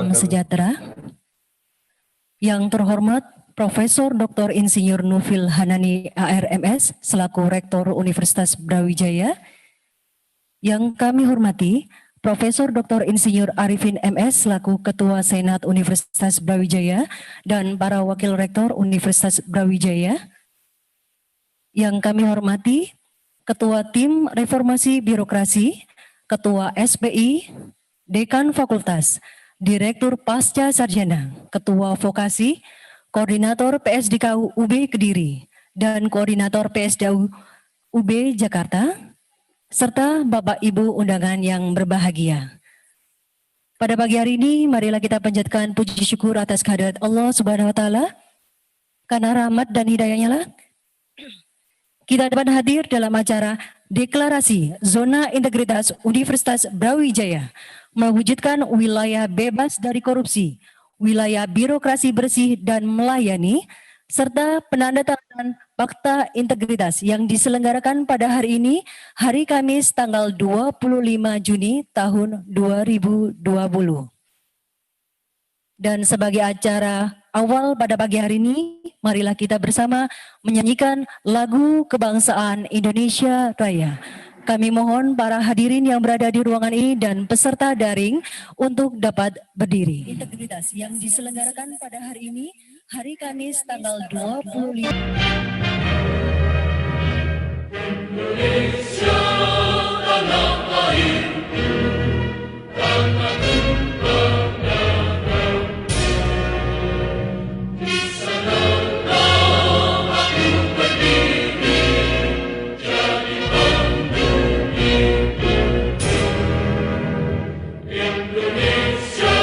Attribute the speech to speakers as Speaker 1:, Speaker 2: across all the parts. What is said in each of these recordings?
Speaker 1: Salam sejahtera. Yang terhormat Profesor Dr. Insinyur Nufil Hanani ARMS selaku Rektor Universitas Brawijaya. Yang kami hormati Profesor Dr. Insinyur Arifin MS selaku Ketua Senat Universitas Brawijaya dan para Wakil Rektor Universitas Brawijaya. Yang kami hormati Ketua Tim Reformasi Birokrasi, Ketua SPI, Dekan Fakultas, Direktur Pasca Sarjana, Ketua Vokasi, Koordinator PSDKU UB Kediri, dan Koordinator PSDKU UB Jakarta, serta Bapak Ibu undangan yang berbahagia. Pada pagi hari ini, marilah kita panjatkan puji syukur atas kehadirat Allah Subhanahu wa Ta'ala, karena rahmat dan hidayahnya lah kita dapat hadir dalam acara Deklarasi Zona Integritas Universitas Brawijaya mewujudkan wilayah bebas dari korupsi, wilayah birokrasi bersih dan melayani, serta penandatanganan Fakta Integritas yang diselenggarakan pada hari ini, hari Kamis tanggal 25 Juni tahun 2020. Dan sebagai acara awal pada pagi hari ini, marilah kita bersama menyanyikan lagu kebangsaan Indonesia Raya. Kami mohon para hadirin yang berada di ruangan ini dan peserta daring untuk dapat berdiri. Integritas yang diselenggarakan pada hari ini, hari Kamis tanggal 25.
Speaker 2: Indonesia tanah air, tanah tumpah darah. Di sananya aku berdiri, jadi panggung itu. Indonesia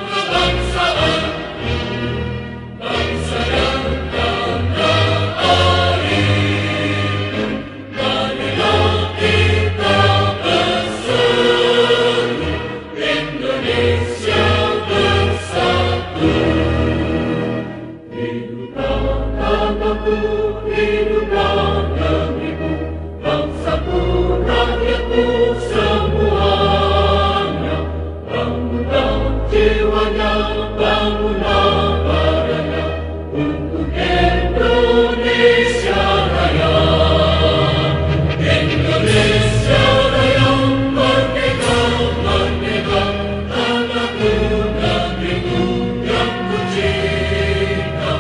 Speaker 2: kebangsaanku, bangsa yang tanah air. Marilah kita berseru, Indonesia bersatu. Hiduplah tanahku, hiduplah negeriku, bangsaku, rakyatku semuanya. Bangunlah jiwanya, bangunlah badannya, untuk Indonesia Raya. Indonesia Raya, merdeka, merdeka, tanahku, negeriku yang ku cinta.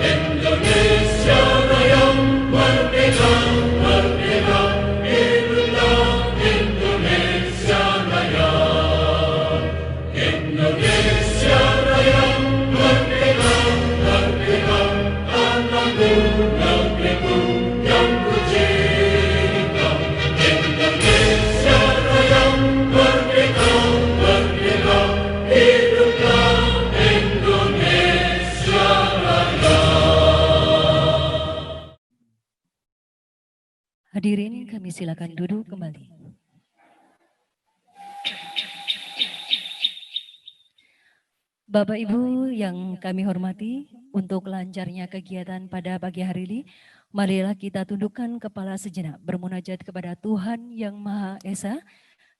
Speaker 2: Indonesia Raya, merdeka, merdeka, hiduplah Indonesia Raya. Indonesia Raya, merdeka, merdeka, tanahku, negeriku yang ku cinta. Indonesia Raya, merdeka, merdeka, hiduplah Indonesia Raya.
Speaker 1: Hadirin, kami silakan duduk kembali. Bapak Ibu yang kami hormati, untuk lancarnya kegiatan pada pagi hari ini, marilah kita tundukkan kepala sejenak, bermunajat kepada Tuhan Yang Maha Esa,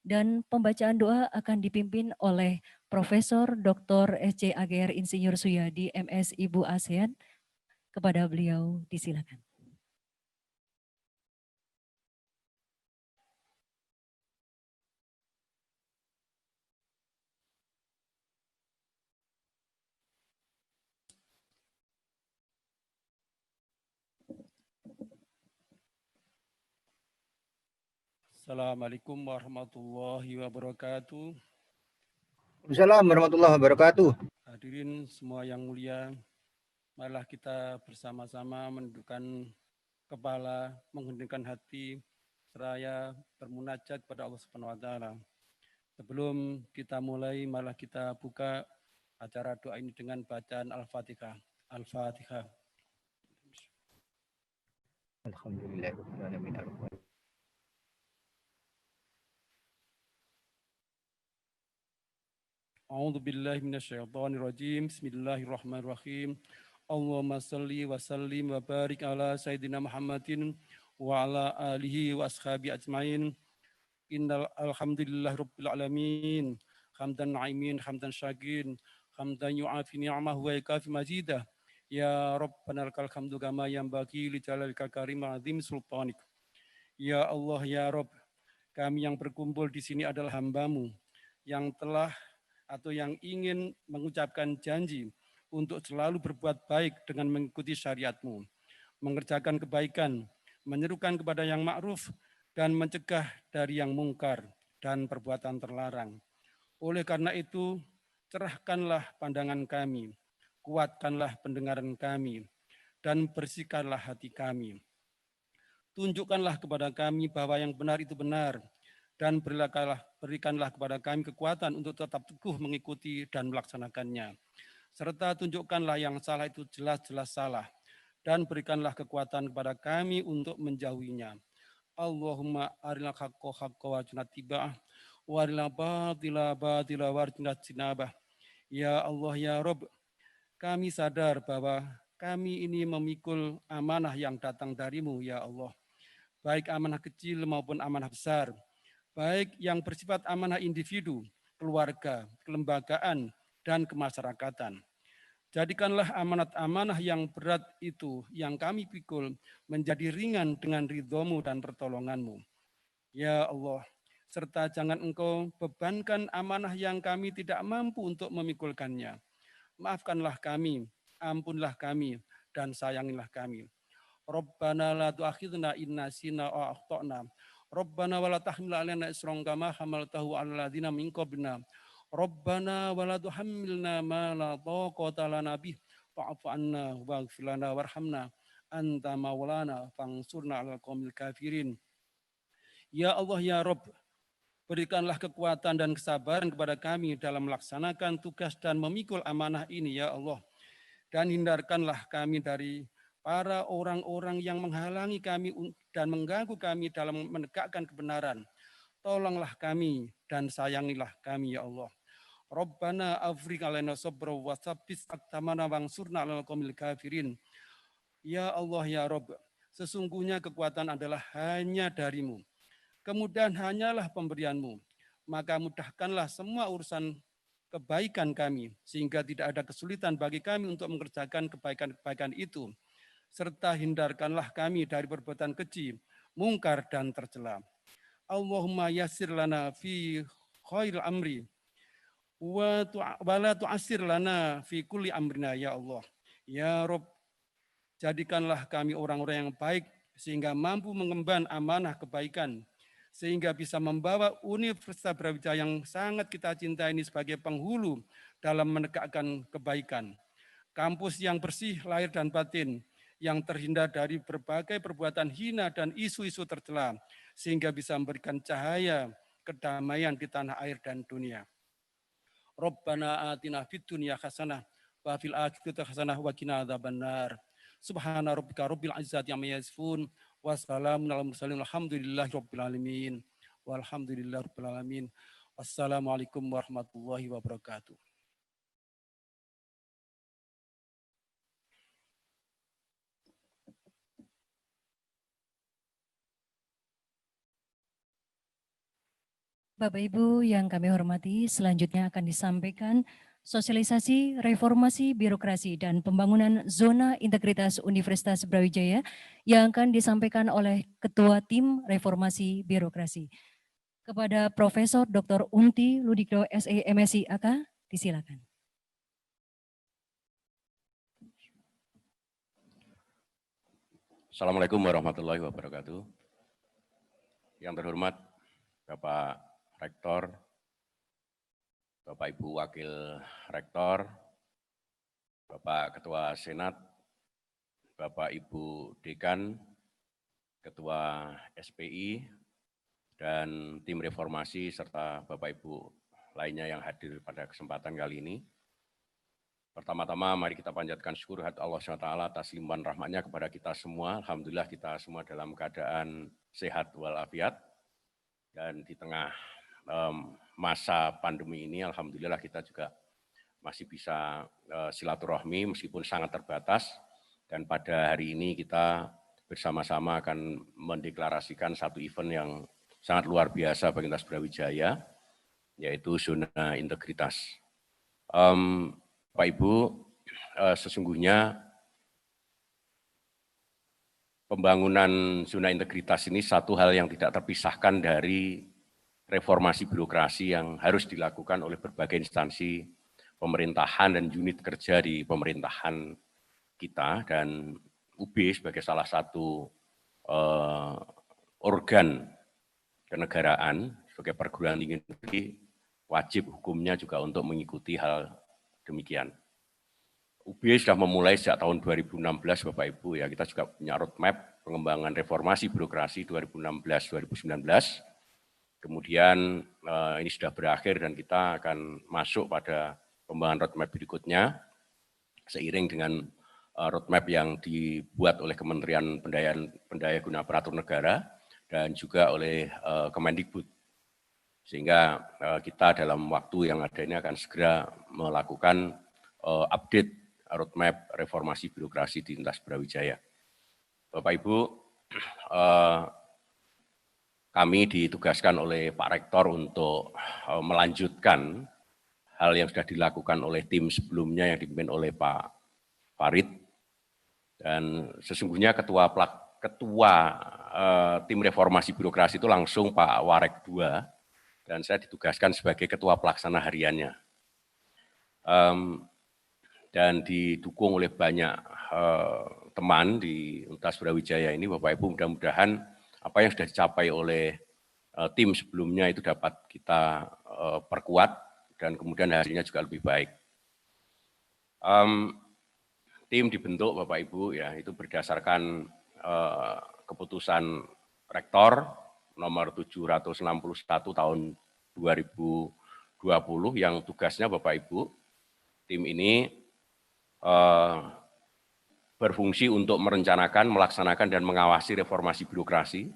Speaker 1: dan pembacaan doa akan dipimpin oleh Profesor Dr. SC AGR Insinyur Suyadi MS Ibu ASEAN. Kepada beliau disilakan.
Speaker 3: Assalamualaikum warahmatullahi wabarakatuh.
Speaker 4: Waalaikumsalam warahmatullahi wabarakatuh.
Speaker 3: Hadirin semua yang mulia, marilah kita bersama-sama menundukkan kepala, menghendingkan hati, seraya bermunajat kepada Allah Subhanahu wa Ta'ala. Sebelum kita mulai, marilah kita buka acara doa ini dengan bacaan Al-Fatihah. Al-Fatihah.
Speaker 4: Alhamdulillahirrahmanirrahim.
Speaker 3: A'udzu billahi minasyaitonir rajim. Bismillahirrahmanirrahim. Allahumma shalli wa sallim wa barik ala sayyidina Muhammadin wa ala alihi wa ashabi ajmain. Innal alhamdulillahi rabbil alamin. hamdan na'imin, hamdan syakirin, hamdan yu'afi ni'amah wa yakafi mazidah. Ya Rabbana lakal hamdu kama yanbaghi li jalalika karim azim sultanik. Ya Allah, ya Rabb, kami yang berkumpul di sini adalah hamba-Mu yang telah atau yang ingin mengucapkan janji untuk selalu berbuat baik dengan mengikuti syariat-Mu, mengerjakan kebaikan, menyerukan kepada yang ma'ruf, dan mencegah dari yang mungkar dan perbuatan terlarang. Oleh karena itu, cerahkanlah pandangan kami, kuatkanlah pendengaran kami, dan bersihkanlah hati kami. Tunjukkanlah kepada kami bahwa yang benar itu benar, dan berikanlah kepada kami kekuatan untuk tetap teguh mengikuti dan melaksanakannya. Serta tunjukkanlah yang salah itu jelas-jelas salah, dan berikanlah kekuatan kepada kami untuk menjauhinya. Allahumma arinal haqqo haqqo warzuqna ittiba'ah, wa arinal batila batila warzuqna ijtinabah. Ya Allah, ya Rabb, kami sadar bahwa kami ini memikul amanah yang datang dari-Mu, ya Allah. Baik amanah kecil maupun amanah besar, baik yang bersifat amanah individu, keluarga, kelembagaan, dan kemasyarakatan. Jadikanlah amanat-amanah yang berat itu yang kami pikul menjadi ringan dengan ridho-Mu dan pertolongan-Mu. Ya Allah, serta jangan Engkau bebankan amanah yang kami tidak mampu untuk memikulkannya. Maafkanlah kami, ampunlah kami, dan sayangilah kami. Rabbana la tu'akhidna in nasina aw akhtana. Rabbana wa la tahmil 'alaina isran kama hamaltahu 'alal ladzina min qablina. Rabbana wa la tuhammilna ma la taqata lana bih. Fa'fu 'anna waghfir lana warhamna anta maulana fansurna 'alal qaumil kafirin. Ya Allah, ya Rabb, berikanlah kekuatan dan kesabaran kepada kami dalam melaksanakan tugas dan memikul amanah ini, ya Allah. Dan hindarkanlah kami dari para orang-orang yang menghalangi kami dan mengganggu kami dalam menegakkan kebenaran. Tolonglah kami dan sayangilah kami, ya Allah. Rabbana afriq alaina sabra wa tsabbit aqdamana wansurna 'alal qaumil kafirin. Ya Allah, ya Rabb, sesungguhnya kekuatan adalah hanya dari-Mu. Kemudian hanyalah pemberian-Mu. Maka mudahkanlah semua urusan kebaikan kami, sehingga tidak ada kesulitan bagi kami untuk mengerjakan kebaikan-kebaikan itu. Serta hindarkanlah kami dari perbuatan keji, mungkar, dan tercela. Allahumma yassir lana fi khairil amri, wa la tu'assir lana fi kulli amrina, ya Allah. Ya Rabb, jadikanlah kami orang-orang yang baik, sehingga mampu mengemban amanah kebaikan, sehingga bisa membawa Universitas Brawijaya yang sangat kita cintai ini sebagai penghulu dalam menegakkan kebaikan. Kampus yang bersih lahir dan batin, yang terhindar dari berbagai perbuatan hina dan isu-isu tercela, sehingga bisa memberikan cahaya kedamaian di tanah air dan dunia. Rabbana atina fid dunya hasanah wa fil akhirati hasanah wa qina adzabannar. Subhana rabbika rabbil izzati amma yasifun wa salamun alal mursalin walhamdulillahi rabbil alamin. Walhamdulillahi rabbil alamin. Wassalamualaikum warahmatullahi wabarakatuh.
Speaker 1: Bapak Ibu yang kami hormati, selanjutnya akan disampaikan sosialisasi reformasi birokrasi dan pembangunan zona integritas Universitas Brawijaya yang akan disampaikan oleh Ketua Tim Reformasi Birokrasi. Kepada Profesor Dr. Unti Ludikdo SE MSI AK, disilakan.
Speaker 5: Assalamualaikum warahmatullahi wabarakatuh. Yang terhormat Bapak Rektor, Bapak Ibu Wakil Rektor, Bapak Ketua Senat, Bapak Ibu Dekan, Ketua SPI, dan tim reformasi, serta Bapak Ibu lainnya yang hadir pada kesempatan kali ini. Pertama-tama mari kita panjatkan syukur hadirat Allah SWT atas limpahan rahmatnya kepada kita semua. Alhamdulillah kita semua dalam keadaan sehat walafiat. Dan di tengah masa pandemi ini, alhamdulillah kita juga masih bisa silaturahmi meskipun sangat terbatas. Dan pada hari ini kita bersama-sama akan mendeklarasikan satu event yang sangat luar biasa bagi Universitas Brawijaya, yaitu zona integritas. Bapak Ibu, sesungguhnya pembangunan zona integritas ini satu hal yang tidak terpisahkan dari reformasi birokrasi yang harus dilakukan oleh berbagai instansi pemerintahan dan unit kerja di pemerintahan kita, dan UB sebagai salah satu organ kenegaraan sebagai perguruan tinggi negeri wajib hukumnya juga untuk mengikuti hal demikian. UB sudah memulai sejak tahun 2016 Bapak Ibu ya, kita juga punya roadmap pengembangan reformasi birokrasi 2016-2019. Kemudian ini sudah berakhir dan kita akan masuk pada pembangunan roadmap berikutnya seiring dengan roadmap yang dibuat oleh Kementerian Pendayaguna Aparatur Negara dan juga oleh Kemendikbud. Sehingga kita dalam waktu yang ada ini akan segera melakukan update roadmap reformasi birokrasi di Tuntas Brawijaya. Bapak Ibu, kami ditugaskan oleh Pak Rektor untuk melanjutkan hal yang sudah dilakukan oleh tim sebelumnya yang dipimpin oleh Pak Farid. Dan sesungguhnya ketua tim reformasi birokrasi itu langsung Pak Warek II, dan saya ditugaskan sebagai ketua pelaksana hariannya. Dan didukung oleh banyak teman di Tuntas Brawijaya ini, Bapak Ibu, mudah-mudahan apa yang sudah dicapai oleh tim sebelumnya itu dapat kita perkuat dan kemudian hasilnya juga lebih baik. Tim dibentuk Bapak Ibu ya, itu berdasarkan keputusan Rektor nomor 761 tahun 2020 yang tugasnya Bapak Ibu, tim ini berfungsi untuk merencanakan, melaksanakan, dan mengawasi reformasi birokrasi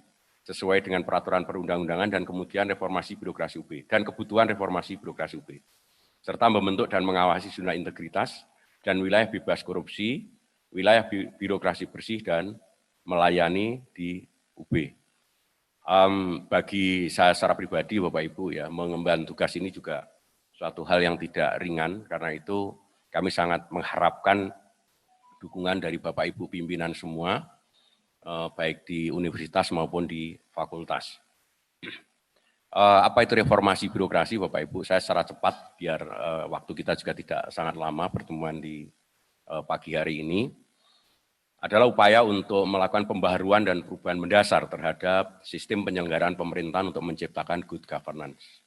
Speaker 5: sesuai dengan peraturan perundang-undangan dan kemudian reformasi birokrasi UB dan kebutuhan reformasi birokrasi UB, serta membentuk dan mengawasi zona integritas dan wilayah bebas korupsi, wilayah birokrasi bersih, dan melayani di UB. Bagi saya secara pribadi, Bapak Ibu, ya, mengemban tugas ini juga suatu hal yang tidak ringan, karena itu kami sangat mengharapkan dukungan dari Bapak Ibu pimpinan semua, baik di universitas maupun di fakultas. Apa itu reformasi birokrasi, Bapak Ibu? Saya secara cepat, biar waktu kita juga tidak sangat lama pertemuan di pagi hari ini, adalah upaya untuk melakukan pembaharuan dan perubahan mendasar terhadap sistem penyelenggaraan pemerintahan untuk menciptakan good governance.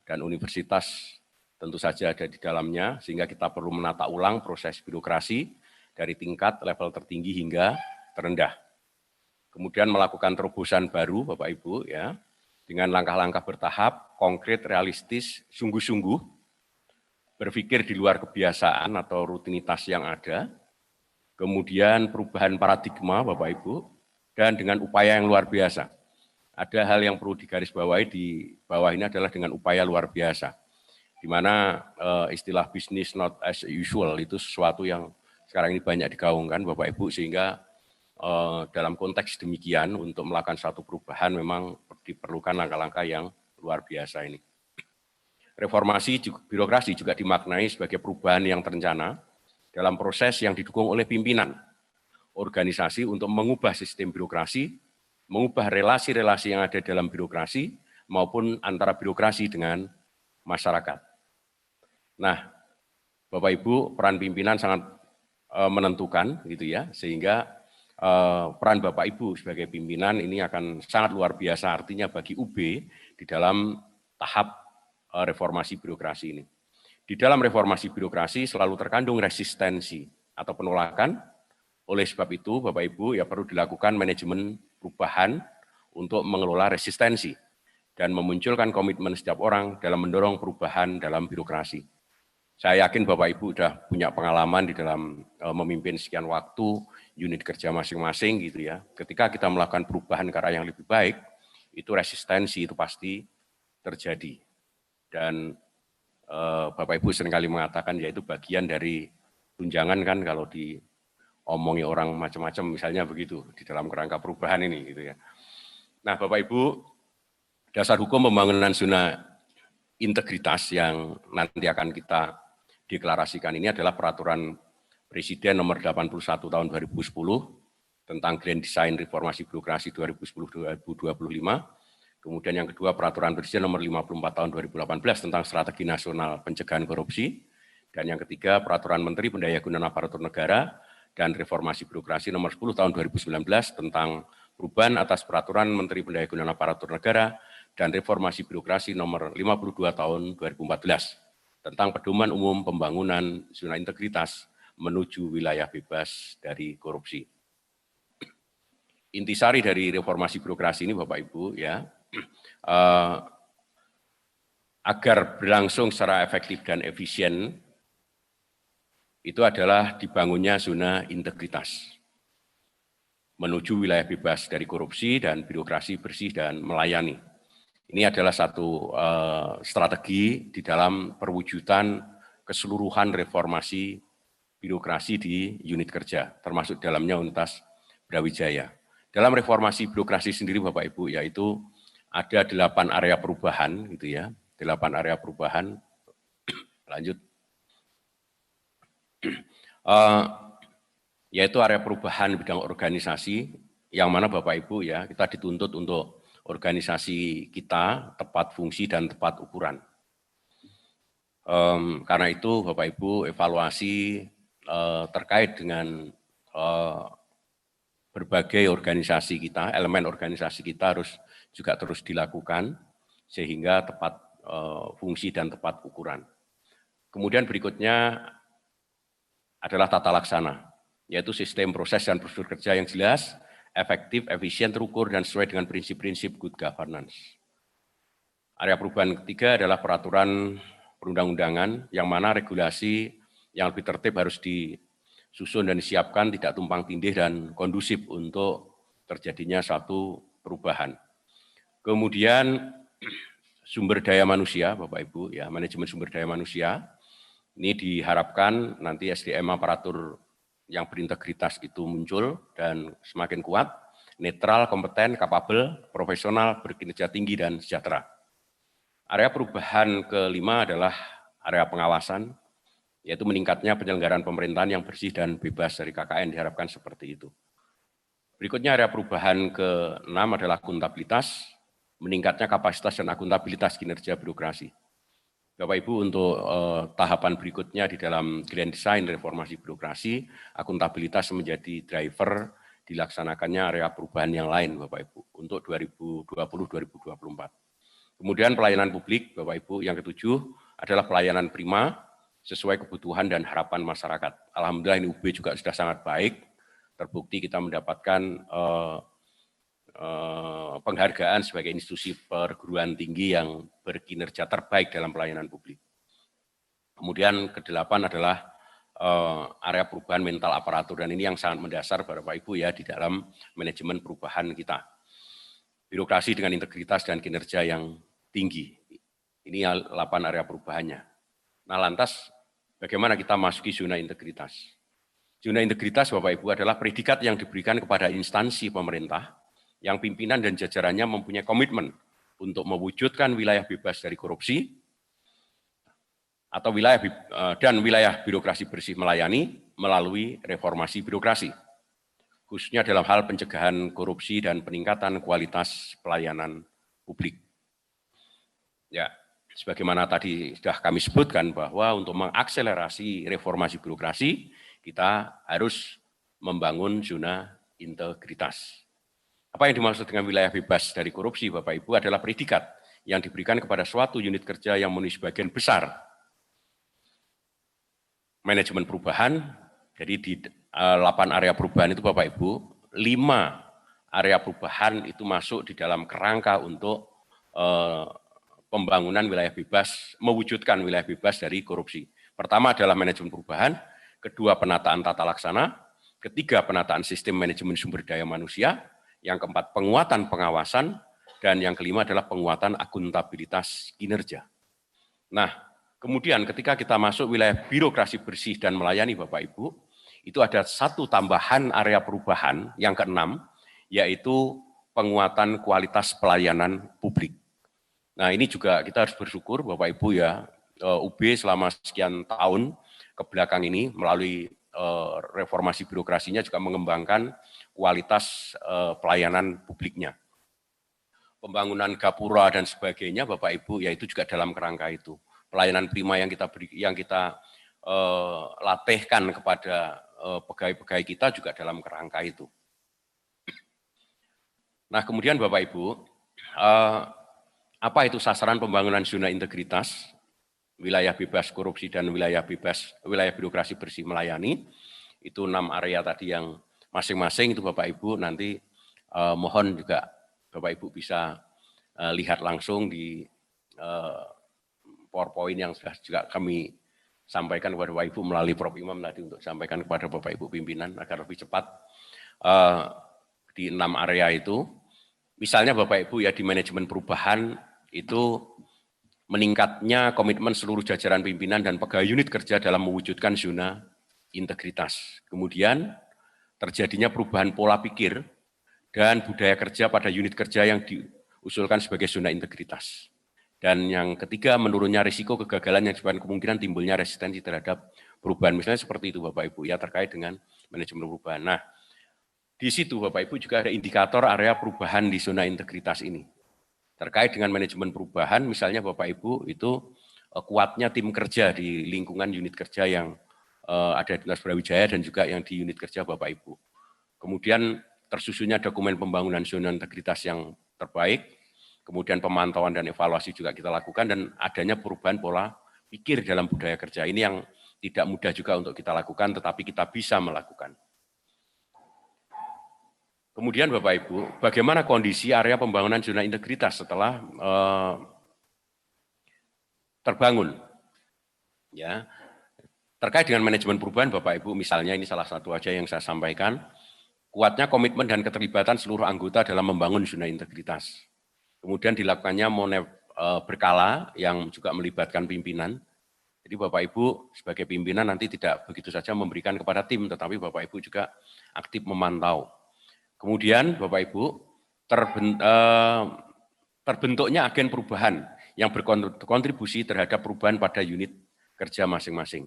Speaker 5: Dan universitas tentu saja ada di dalamnya, sehingga kita perlu menata ulang proses birokrasi dari tingkat level tertinggi hingga terendah. Kemudian melakukan terobosan baru, Bapak Ibu, ya, dengan langkah-langkah bertahap, konkret, realistis, sungguh-sungguh, berpikir di luar kebiasaan atau rutinitas yang ada, kemudian perubahan paradigma, Bapak Ibu, dan dengan upaya yang luar biasa. Ada hal yang perlu digarisbawahi di bawah ini adalah dengan upaya luar biasa, di mana istilah business not as usual itu sesuatu yang sekarang ini banyak digaungkan, Bapak Ibu, sehingga dalam konteks demikian untuk melakukan satu perubahan memang diperlukan langkah-langkah yang luar biasa ini. Reformasi birokrasi juga dimaknai sebagai perubahan yang terencana dalam proses yang didukung oleh pimpinan organisasi untuk mengubah sistem birokrasi, mengubah relasi-relasi yang ada dalam birokrasi maupun antara birokrasi dengan masyarakat. Nah, Bapak Ibu, peran pimpinan sangat menentukan gitu ya, sehingga peran Bapak Ibu sebagai pimpinan ini akan sangat luar biasa artinya bagi UB di dalam tahap reformasi birokrasi ini. Di dalam reformasi birokrasi selalu terkandung resistensi atau penolakan. Oleh sebab itu, Bapak Ibu, ya perlu dilakukan manajemen perubahan untuk mengelola resistensi dan memunculkan komitmen setiap orang dalam mendorong perubahan dalam birokrasi. Saya yakin Bapak Ibu sudah punya pengalaman di dalam memimpin sekian waktu unit kerja masing-masing gitu ya. Ketika kita melakukan perubahan ke arah yang lebih baik, itu resistensi itu pasti terjadi. Dan Bapak Ibu seringkali mengatakan ya itu bagian dari tunjangan kan kalau diomongi orang macam-macam misalnya begitu di dalam kerangka perubahan ini gitu ya. Nah, Bapak Ibu, dasar hukum pembangunan zona integritas yang nanti akan kita deklarasikan ini adalah Peraturan Presiden nomor 81 tahun 2010 tentang Grand Design Reformasi Birokrasi 2010-2025. Kemudian yang kedua Peraturan Presiden nomor 54 tahun 2018 tentang Strategi Nasional Pencegahan Korupsi. Dan yang ketiga Peraturan Menteri Pendayagunaan Aparatur Negara dan Reformasi Birokrasi nomor 10 tahun 2019 tentang perubahan atas Peraturan Menteri Pendayagunaan Aparatur Negara dan Reformasi Birokrasi nomor 52 tahun 2014 tentang pedoman umum pembangunan zona integritas menuju wilayah bebas dari korupsi. Intisari dari reformasi birokrasi ini Bapak Ibu ya, agar berlangsung secara efektif dan efisien itu adalah dibangunnya zona integritas menuju wilayah bebas dari korupsi dan birokrasi bersih dan melayani. Ini adalah satu strategi di dalam perwujudan keseluruhan reformasi birokrasi di unit kerja, termasuk dalamnya Untas Brawijaya. Dalam reformasi birokrasi sendiri Bapak Ibu, yaitu ada 8 area perubahan, gitu ya, 8 area perubahan. Lanjut. Yaitu area perubahan bidang organisasi, yang mana Bapak Ibu ya, kita dituntut untuk organisasi kita tepat fungsi dan tepat ukuran. Karena itu Bapak Ibu evaluasi terkait dengan berbagai organisasi kita, elemen organisasi kita harus juga terus dilakukan sehingga tepat fungsi dan tepat ukuran. Kemudian berikutnya adalah tata laksana, yaitu sistem proses dan prosedur kerja yang jelas, efektif, efisien, terukur, dan sesuai dengan prinsip-prinsip good governance. Area perubahan ketiga adalah peraturan perundang-undangan, yang mana regulasi yang lebih tertib harus disusun dan disiapkan, tidak tumpang tindih dan kondusif untuk terjadinya satu perubahan. Kemudian sumber daya manusia, Bapak Ibu, ya, manajemen sumber daya manusia, ini diharapkan nanti SDM aparatur yang berintegritas itu muncul dan semakin kuat, netral, kompeten, kapabel, profesional, berkinerja tinggi, dan sejahtera. Area perubahan kelima adalah area pengawasan, yaitu meningkatnya penyelenggaraan pemerintahan yang bersih dan bebas dari KKN, diharapkan seperti itu. Berikutnya area perubahan ke-6 adalah akuntabilitas, meningkatnya kapasitas dan akuntabilitas kinerja birokrasi. Bapak Ibu, untuk tahapan berikutnya di dalam Grand Design Reformasi Birokrasi, akuntabilitas menjadi driver dilaksanakannya area perubahan yang lain Bapak Ibu untuk 2020-2024. Kemudian pelayanan publik Bapak Ibu yang ketujuh adalah pelayanan prima sesuai kebutuhan dan harapan masyarakat. Alhamdulillah ini UB juga sudah sangat baik, terbukti kita mendapatkan penghargaan sebagai institusi perguruan tinggi yang berkinerja terbaik dalam pelayanan publik. Kemudian ke-8 adalah area perubahan mental aparatur, dan ini yang sangat mendasar Bapak Ibu ya di dalam manajemen perubahan kita. Birokrasi dengan integritas dan kinerja yang tinggi. Ini 8 area perubahannya. Nah lantas bagaimana kita masuki zona integritas? Zona integritas Bapak Ibu adalah predikat yang diberikan kepada instansi pemerintah yang pimpinan dan jajarannya mempunyai komitmen untuk mewujudkan wilayah bebas dari korupsi atau wilayah birokrasi bersih melayani melalui reformasi birokrasi, khususnya dalam hal pencegahan korupsi dan peningkatan kualitas pelayanan publik. Ya, sebagaimana tadi sudah kami sebutkan bahwa untuk mengakselerasi reformasi birokrasi, kita harus membangun zona integritas. Apa yang dimaksud dengan wilayah bebas dari korupsi, Bapak Ibu, adalah predikat yang diberikan kepada suatu unit kerja yang memenuhi sebagian besar manajemen perubahan. Jadi di 8 area perubahan itu Bapak Ibu, 5 area perubahan itu masuk di dalam kerangka untuk pembangunan wilayah bebas, mewujudkan wilayah bebas dari korupsi. Pertama adalah manajemen perubahan, kedua penataan tata laksana, ketiga penataan sistem manajemen sumber daya manusia, yang keempat penguatan pengawasan, dan yang kelima adalah penguatan akuntabilitas kinerja. Nah, kemudian ketika kita masuk wilayah birokrasi bersih dan melayani Bapak Ibu, itu ada satu tambahan area perubahan yang ke-6, yaitu penguatan kualitas pelayanan publik. Nah, ini juga kita harus bersyukur Bapak Ibu ya, UB selama sekian tahun ke belakang ini melalui reformasi birokrasinya juga mengembangkan kualitas pelayanan publiknya. Pembangunan gapura dan sebagainya Bapak Ibu, yaitu juga dalam kerangka itu. Pelayanan prima yang kita latihkan kepada pegawai-pegawai kita juga dalam kerangka itu. Nah, kemudian Bapak Ibu, apa itu sasaran pembangunan zona integritas, wilayah bebas korupsi dan wilayah birokrasi bersih melayani? Itu 6 area tadi yang masing-masing itu Bapak Ibu nanti mohon juga Bapak Ibu bisa lihat langsung di PowerPoint yang sudah juga kami sampaikan kepada Bapak Ibu melalui Prof. Imam tadi untuk sampaikan kepada Bapak Ibu pimpinan agar lebih cepat di 6 area itu. Misalnya Bapak Ibu ya di manajemen perubahan itu meningkatnya komitmen seluruh jajaran pimpinan dan pegawai unit kerja dalam mewujudkan zona integritas. Kemudian terjadinya perubahan pola pikir dan budaya kerja pada unit kerja yang diusulkan sebagai zona integritas. Dan yang ketiga, menurunnya risiko kegagalan yang disebabkan kemungkinan timbulnya resistensi terhadap perubahan. Misalnya seperti itu Bapak Ibu ya terkait dengan manajemen perubahan. Nah, di situ Bapak Ibu juga ada indikator area perubahan di zona integritas ini. Terkait dengan manajemen perubahan, misalnya Bapak Ibu itu kuatnya tim kerja di lingkungan unit kerja yang ada di Dinas Brawijaya dan juga yang di unit kerja Bapak Ibu. Kemudian tersusunnya dokumen pembangunan zona integritas yang terbaik, kemudian pemantauan dan evaluasi juga kita lakukan, dan adanya perubahan pola pikir dalam budaya kerja. Ini yang tidak mudah juga untuk kita lakukan, tetapi kita bisa melakukan. Kemudian Bapak Ibu, bagaimana kondisi area pembangunan zona integritas setelah terbangun? Ya, terkait dengan manajemen perubahan Bapak Ibu, misalnya ini salah satu aja yang saya sampaikan, kuatnya komitmen dan keterlibatan seluruh anggota dalam membangun zona integritas. Kemudian dilakukannya berkala yang juga melibatkan pimpinan. Jadi Bapak Ibu sebagai pimpinan nanti tidak begitu saja memberikan kepada tim, tetapi Bapak Ibu juga aktif memantau. Kemudian Bapak Ibu terbentuknya agen perubahan yang berkontribusi terhadap perubahan pada unit kerja masing-masing.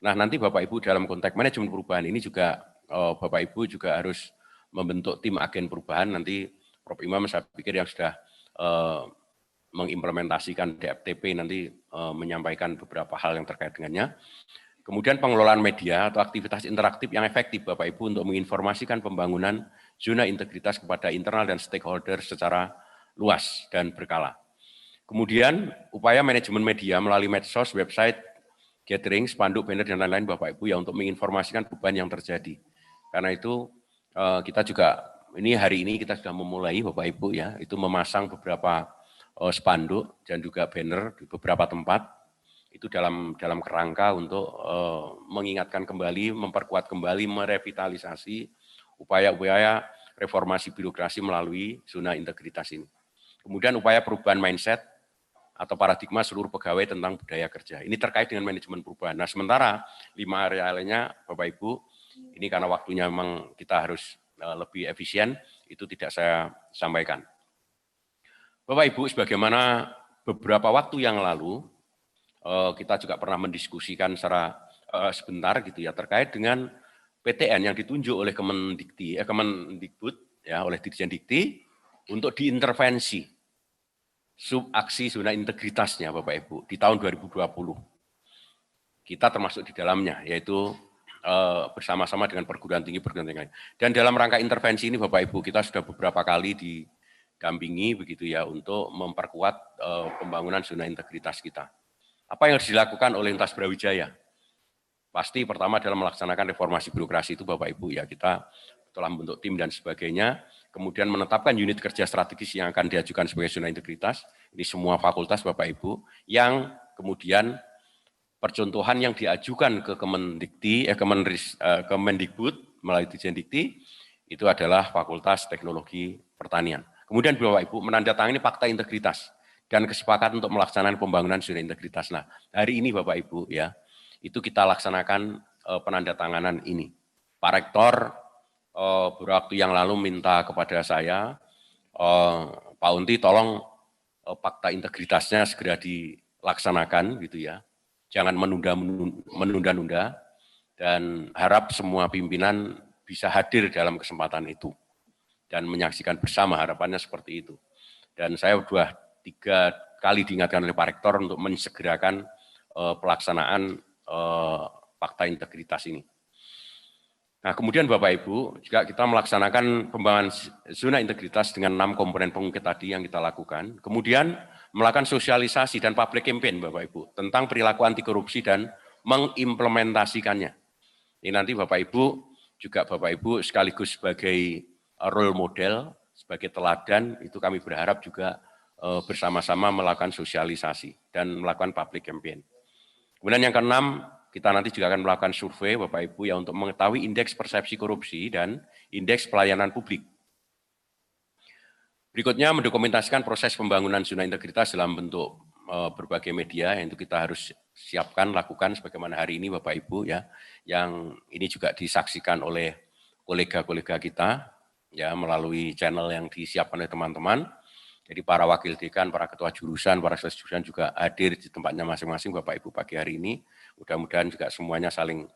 Speaker 5: Nah, nanti Bapak Ibu dalam konteks manajemen perubahan ini juga Bapak Ibu juga harus membentuk tim agen perubahan. Nanti Prof. Imam saya pikir yang sudah mengimplementasikan DFTP nanti menyampaikan beberapa hal yang terkait dengannya. Kemudian pengelolaan media atau aktivitas interaktif yang efektif Bapak Ibu untuk menginformasikan pembangunan zona integritas kepada internal dan stakeholder secara luas dan berkala. Kemudian upaya manajemen media melalui medsos, website, gathering, spanduk, banner, dan lain-lain Bapak Ibu ya untuk menginformasikan beban yang terjadi. Karena itu kita juga, hari ini kita sudah memulai Bapak Ibu ya, itu memasang beberapa spanduk dan juga banner di beberapa tempat, itu dalam kerangka untuk mengingatkan kembali, memperkuat kembali, merevitalisasi upaya-upaya reformasi birokrasi melalui zona integritas ini. Kemudian upaya perubahan mindset atau paradigma seluruh pegawai tentang budaya kerja. Ini terkait dengan manajemen perubahan. Nah, sementara 5 area lainnya, Bapak Ibu, ini karena waktunya memang kita harus lebih efisien, itu tidak saya sampaikan. Bapak Ibu, sebagaimana beberapa waktu yang lalu, kita juga pernah mendiskusikan secara sebentar gitu ya, terkait dengan PTN yang ditunjuk oleh Kemendikbud, ya, oleh Dirjen Dikti, untuk diintervensi subaksi zona integritasnya Bapak Ibu di tahun 2020. Kita termasuk di dalamnya, yaitu bersama-sama dengan perguruan tinggi lain. Dan dalam rangka intervensi ini Bapak Ibu, kita sudah beberapa kali didampingi begitu ya untuk memperkuat pembangunan zona integritas kita. Apa yang harus dilakukan oleh Lintas Brawijaya? Pasti pertama dalam melaksanakan reformasi birokrasi itu Bapak Ibu ya, kita telah membentuk tim dan sebagainya, kemudian menetapkan unit kerja strategis yang akan diajukan sebagai zona integritas. Ini semua fakultas Bapak Ibu, yang kemudian percontohan yang diajukan ke Kemendikbud melalui Dirjen Dikti, itu adalah Fakultas Teknologi Pertanian. Kemudian Bapak Ibu menandatangani fakta integritas dan kesepakatan untuk melaksanakan pembangunan zona integritas. Nah, hari ini Bapak Ibu ya, itu kita laksanakan penandatanganan ini. Pak Rektor beberapa waktu yang lalu minta kepada saya, Pak Unti tolong fakta integritasnya segera dilaksanakan gitu ya. Jangan menunda-nunda dan harap semua pimpinan bisa hadir dalam kesempatan itu dan menyaksikan bersama, harapannya seperti itu. Dan saya sudah 3 kali diingatkan oleh Pak Rektor untuk mensegerakan pelaksanaan fakta integritas ini. Nah, kemudian Bapak Ibu, juga kita melaksanakan pembangunan zona integritas dengan 6 komponen pengungkit tadi yang kita lakukan. Kemudian melakukan sosialisasi dan public campaign Bapak Ibu tentang perilaku anti korupsi dan mengimplementasikannya. Ini nanti Bapak Ibu, juga Bapak Ibu sekaligus sebagai role model, sebagai teladan, itu kami berharap juga bersama-sama melakukan sosialisasi dan melakukan public campaign. Kemudian yang keenam, kita nanti juga akan melakukan survei Bapak Ibu ya untuk mengetahui indeks persepsi korupsi dan indeks pelayanan publik. Berikutnya mendokumentasikan proses pembangunan zona integritas dalam bentuk berbagai media yang itu kita harus siapkan, lakukan sebagaimana hari ini Bapak Ibu ya, yang ini juga disaksikan oleh kolega-kolega kita ya melalui channel yang disiapkan oleh teman-teman. Jadi para wakil dekan, para ketua jurusan, para sekretaris jurusan juga hadir di tempatnya masing-masing Bapak Ibu pagi hari ini. Mudah-mudahan juga semuanya saling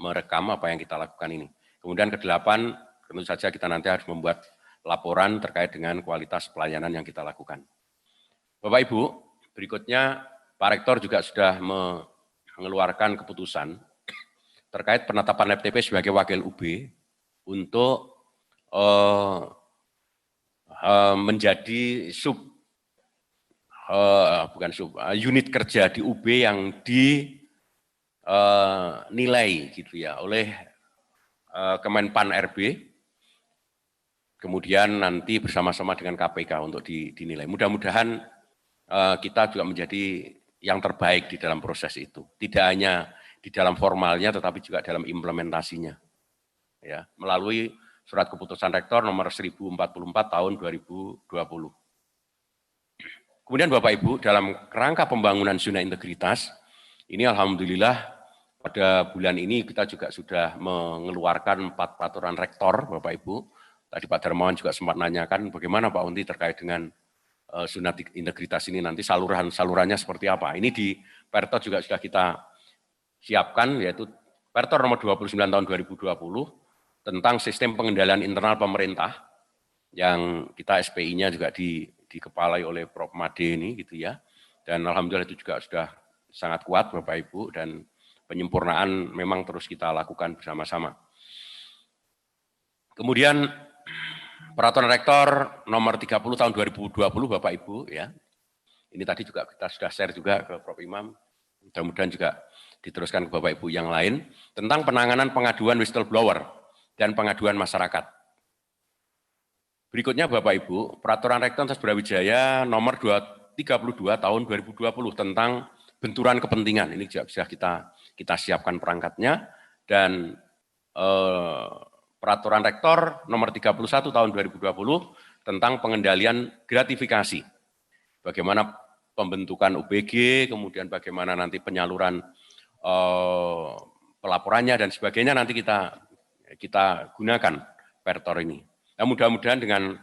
Speaker 5: merekam apa yang kita lakukan ini. Kemudian ke-8, tentu saja kita nanti harus membuat laporan terkait dengan kualitas pelayanan yang kita lakukan. Bapak Ibu, berikutnya Pak Rektor juga sudah mengeluarkan keputusan terkait penetapan LabTP sebagai wakil UB untuk menjadi unit kerja di UB yang dinilai gitu ya oleh Kemenpan RB, kemudian nanti bersama-sama dengan KPK untuk dinilai. Mudah-mudahan kita juga menjadi yang terbaik di dalam proses itu, tidak hanya di dalam formalnya tetapi juga dalam implementasinya ya, melalui Surat Keputusan Rektor nomor 1044 tahun 2020. Kemudian Bapak Ibu, dalam rangka pembangunan zona integritas, ini alhamdulillah pada bulan ini kita juga sudah mengeluarkan 4 peraturan rektor Bapak Ibu. Tadi Pak Darmawan juga sempat nanyakan bagaimana Pak Unti terkait dengan zona integritas ini nanti salurannya seperti apa. Ini di Pertor juga sudah kita siapkan, yaitu Pertor nomor 29 tahun 2020, tentang sistem pengendalian internal pemerintah yang kita SPI-nya juga dikepalai oleh Prof. Made ini gitu ya. Dan alhamdulillah itu juga sudah sangat kuat Bapak Ibu dan penyempurnaan memang terus kita lakukan bersama-sama. Kemudian Peraturan Rektor nomor 30 tahun 2020 Bapak Ibu ya. Ini tadi juga kita sudah share juga ke Prof. Imam. Mudah-mudahan juga diteruskan ke Bapak Ibu yang lain tentang penanganan pengaduan whistleblower dan pengaduan masyarakat. Berikutnya Bapak Ibu, Peraturan Rektor Universitas Brawijaya nomor 32 tahun 2020 tentang benturan kepentingan. Ini juga sudah kita siapkan perangkatnya, dan Peraturan Rektor nomor 31 tahun 2020 tentang pengendalian gratifikasi. Bagaimana pembentukan UBG, kemudian bagaimana nanti penyaluran pelaporannya dan sebagainya nanti kita gunakan Pertor ini. Nah, mudah-mudahan dengan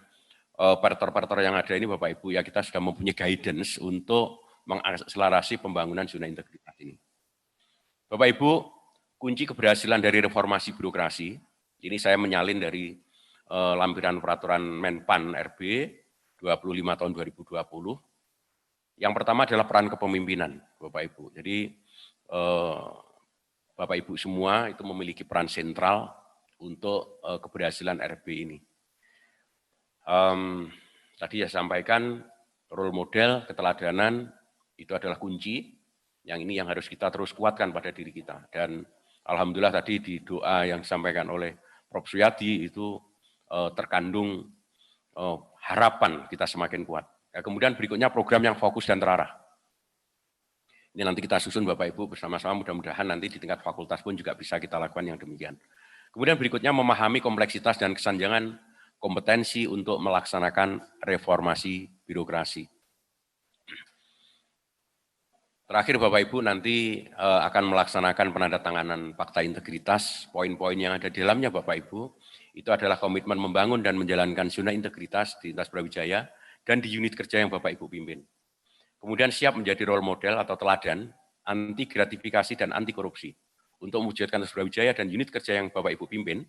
Speaker 5: Pertor-Pertor yang ada ini Bapak Ibu ya, kita sudah mempunyai guidance untuk mengakselerasi pembangunan zona integritas ini. Bapak Ibu, kunci keberhasilan dari reformasi birokrasi, ini saya menyalin dari lampiran peraturan Menpan RB 25 tahun 2020. Yang pertama adalah peran kepemimpinan Bapak Ibu. Jadi Bapak Ibu semua itu memiliki peran sentral untuk keberhasilan RB ini. Tadi saya sampaikan role model, keteladanan itu adalah kunci. Yang ini yang harus kita terus kuatkan pada diri kita. Dan alhamdulillah tadi di doa yang disampaikan oleh Prof. Suyadi itu terkandung harapan kita semakin kuat. Ya, kemudian berikutnya program yang fokus dan terarah. Ini nanti kita susun Bapak Ibu bersama-sama, mudah-mudahan nanti di tingkat fakultas pun juga bisa kita lakukan yang demikian. Kemudian berikutnya memahami kompleksitas dan kesenjangan kompetensi untuk melaksanakan reformasi birokrasi. Terakhir Bapak Ibu nanti akan melaksanakan penandatanganan fakta integritas, poin-poin yang ada di dalamnya Bapak Ibu, itu adalah komitmen membangun dan menjalankan zona integritas di Universitas Brawijaya dan di unit kerja yang Bapak Ibu pimpin. Kemudian siap menjadi role model atau teladan anti gratifikasi dan anti korupsi untuk mewujudkan Brawijaya dan unit kerja yang Bapak Ibu pimpin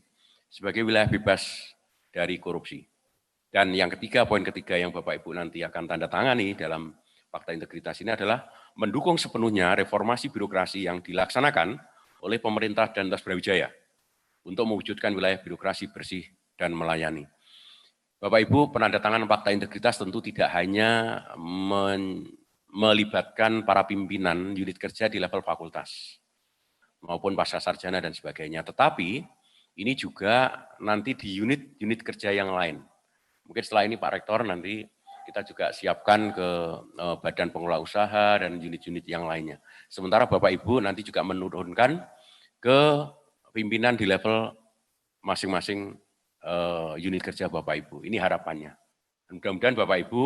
Speaker 5: sebagai wilayah bebas dari korupsi. Dan yang ketiga, poin ketiga yang Bapak Ibu nanti akan tanda tangani dalam fakta integritas ini adalah mendukung sepenuhnya reformasi birokrasi yang dilaksanakan oleh pemerintah dan Brawijaya untuk mewujudkan wilayah birokrasi bersih dan melayani. Bapak Ibu, penandatanganan fakta integritas tentu tidak hanya melibatkan para pimpinan unit kerja di level fakultas maupun pasca sarjana dan sebagainya, tetapi ini juga nanti di unit kerja yang lain. Mungkin setelah ini Pak Rektor nanti kita juga siapkan ke badan pengelola usaha dan unit-unit yang lainnya. Sementara Bapak Ibu nanti juga menurunkan ke pimpinan di level masing-masing unit kerja Bapak Ibu. Ini harapannya. Mudah-mudahan Bapak Ibu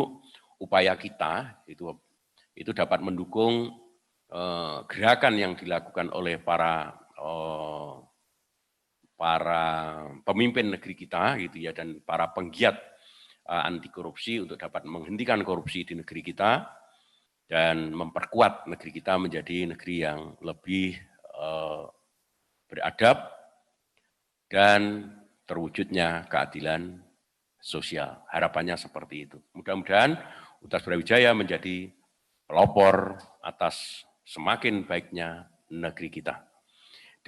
Speaker 5: upaya kita itu dapat mendukung gerakan yang dilakukan oleh para pemimpin negeri kita gitu ya, dan para penggiat anti korupsi untuk dapat menghentikan korupsi di negeri kita dan memperkuat negeri kita menjadi negeri yang lebih beradab dan terwujudnya keadilan sosial. Harapannya seperti itu. Mudah-mudahan Universitas Brawijaya menjadi pelopor atas semakin baiknya negeri kita.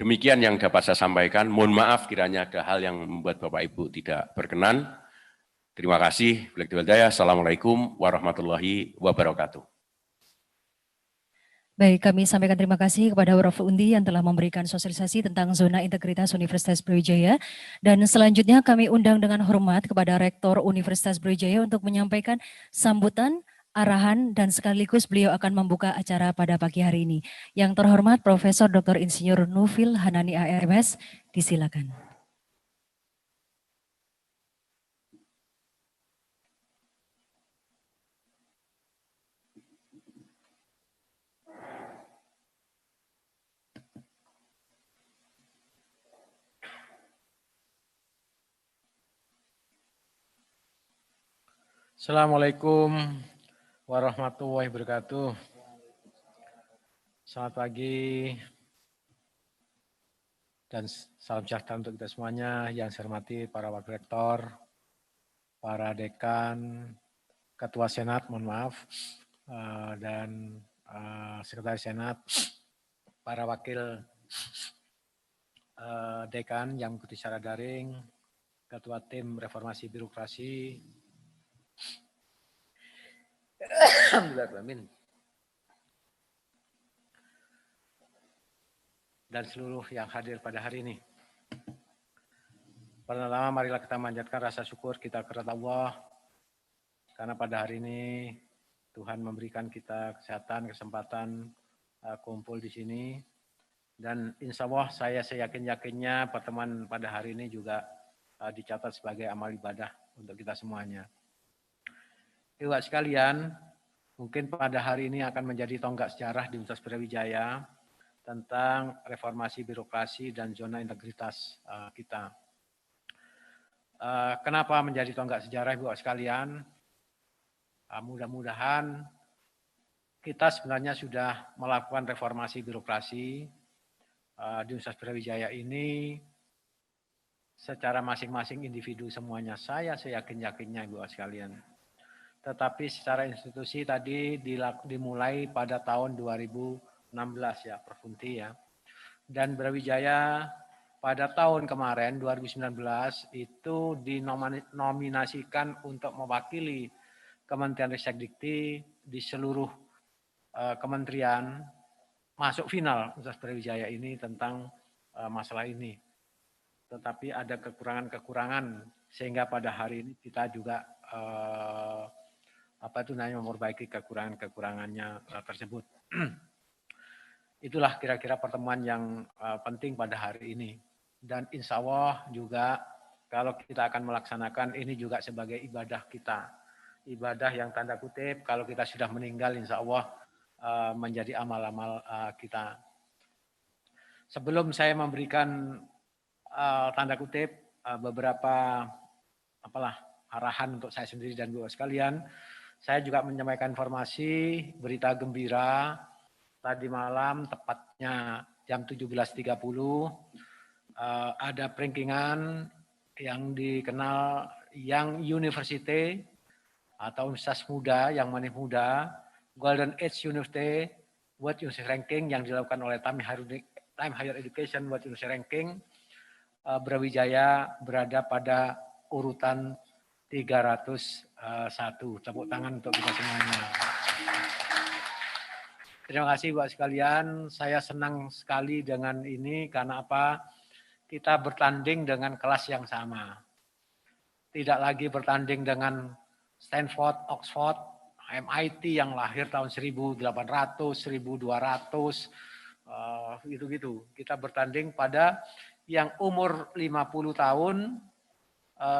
Speaker 5: Demikian yang dapat saya sampaikan. Mohon maaf kiranya ada hal yang membuat Bapak Ibu tidak berkenan. Terima kasih. Assalamualaikum warahmatullahi wabarakatuh.
Speaker 1: Baik, kami sampaikan terima kasih kepada Prof. Undi yang telah memberikan sosialisasi tentang zona integritas Universitas Brawijaya. Dan selanjutnya kami undang dengan hormat kepada Rektor Universitas Brawijaya untuk menyampaikan sambutan, arahan, dan sekaligus beliau akan membuka acara pada pagi hari ini. Yang terhormat Profesor Dr. Insinyur Nufil Hanani ARMS, disilakan.
Speaker 6: Assalamualaikum warahmatullahi wabarakatuh. Selamat pagi dan salam sejahtera untuk kita semuanya. Yang saya hormati para wakil rektor, para dekan, ketua senat, mohon maaf, dan sekretaris senat, para wakil dekan yang mengikuti secara daring, ketua tim reformasi birokrasi, Alhamdulillah, dan seluruh yang hadir pada hari ini. Pertama, marilah kita manjatkan rasa syukur kita kepada Allah, karena pada hari ini Tuhan memberikan kita kesehatan, kesempatan kumpul di sini. Dan insya Allah saya seyakin-yakinnya pertemuan pada hari ini juga dicatat sebagai amal ibadah untuk kita semuanya. Ibu sekalian, mungkin pada hari ini akan menjadi tonggak sejarah di Universitas Brawijaya tentang reformasi birokrasi dan zona integritas kita. Kenapa menjadi tonggak sejarah, Ibu sekalian? Mudah-mudahan kita sebenarnya sudah melakukan reformasi birokrasi di Universitas Brawijaya ini secara masing-masing individu semuanya. Saya yakin-yakinnya, Ibu sekalian. Tetapi secara institusi tadi dimulai pada tahun 2016 ya, Prof. Unti ya. Dan Brawijaya pada tahun kemarin 2019 itu dinominasikan untuk mewakili Kementerian Ristekdikti di seluruh kementerian masuk final Universitas Brawijaya ini tentang masalah ini. Tetapi ada kekurangan-kekurangan sehingga pada hari ini kita juga memperbaiki kekurangan-kekurangannya tersebut. Itulah kira-kira pertemuan yang penting pada hari ini. Dan insya Allah juga kalau kita akan melaksanakan ini juga sebagai ibadah kita. Ibadah yang tanda kutip kalau kita sudah meninggal insya Allah menjadi amal-amal kita. Sebelum saya memberikan tanda kutip beberapa arahan untuk saya sendiri dan Bapak sekalian, Saya juga menyampaikan informasi berita gembira tadi malam tepatnya jam 17.30 ada peringkingan yang dikenal Young University atau Universitas Muda yang manis muda, Golden Age University World University Ranking yang dilakukan oleh Time Higher Education World University Ranking. Brawijaya berada pada urutan 301. Tepuk tangan untuk kita semuanya. Terima kasih buat sekalian. Saya senang sekali dengan ini karena apa? Kita bertanding dengan kelas yang sama. Tidak lagi bertanding dengan Stanford, Oxford, MIT yang lahir tahun 1800, 1200, gitu-gitu. Kita bertanding pada yang umur 50 tahun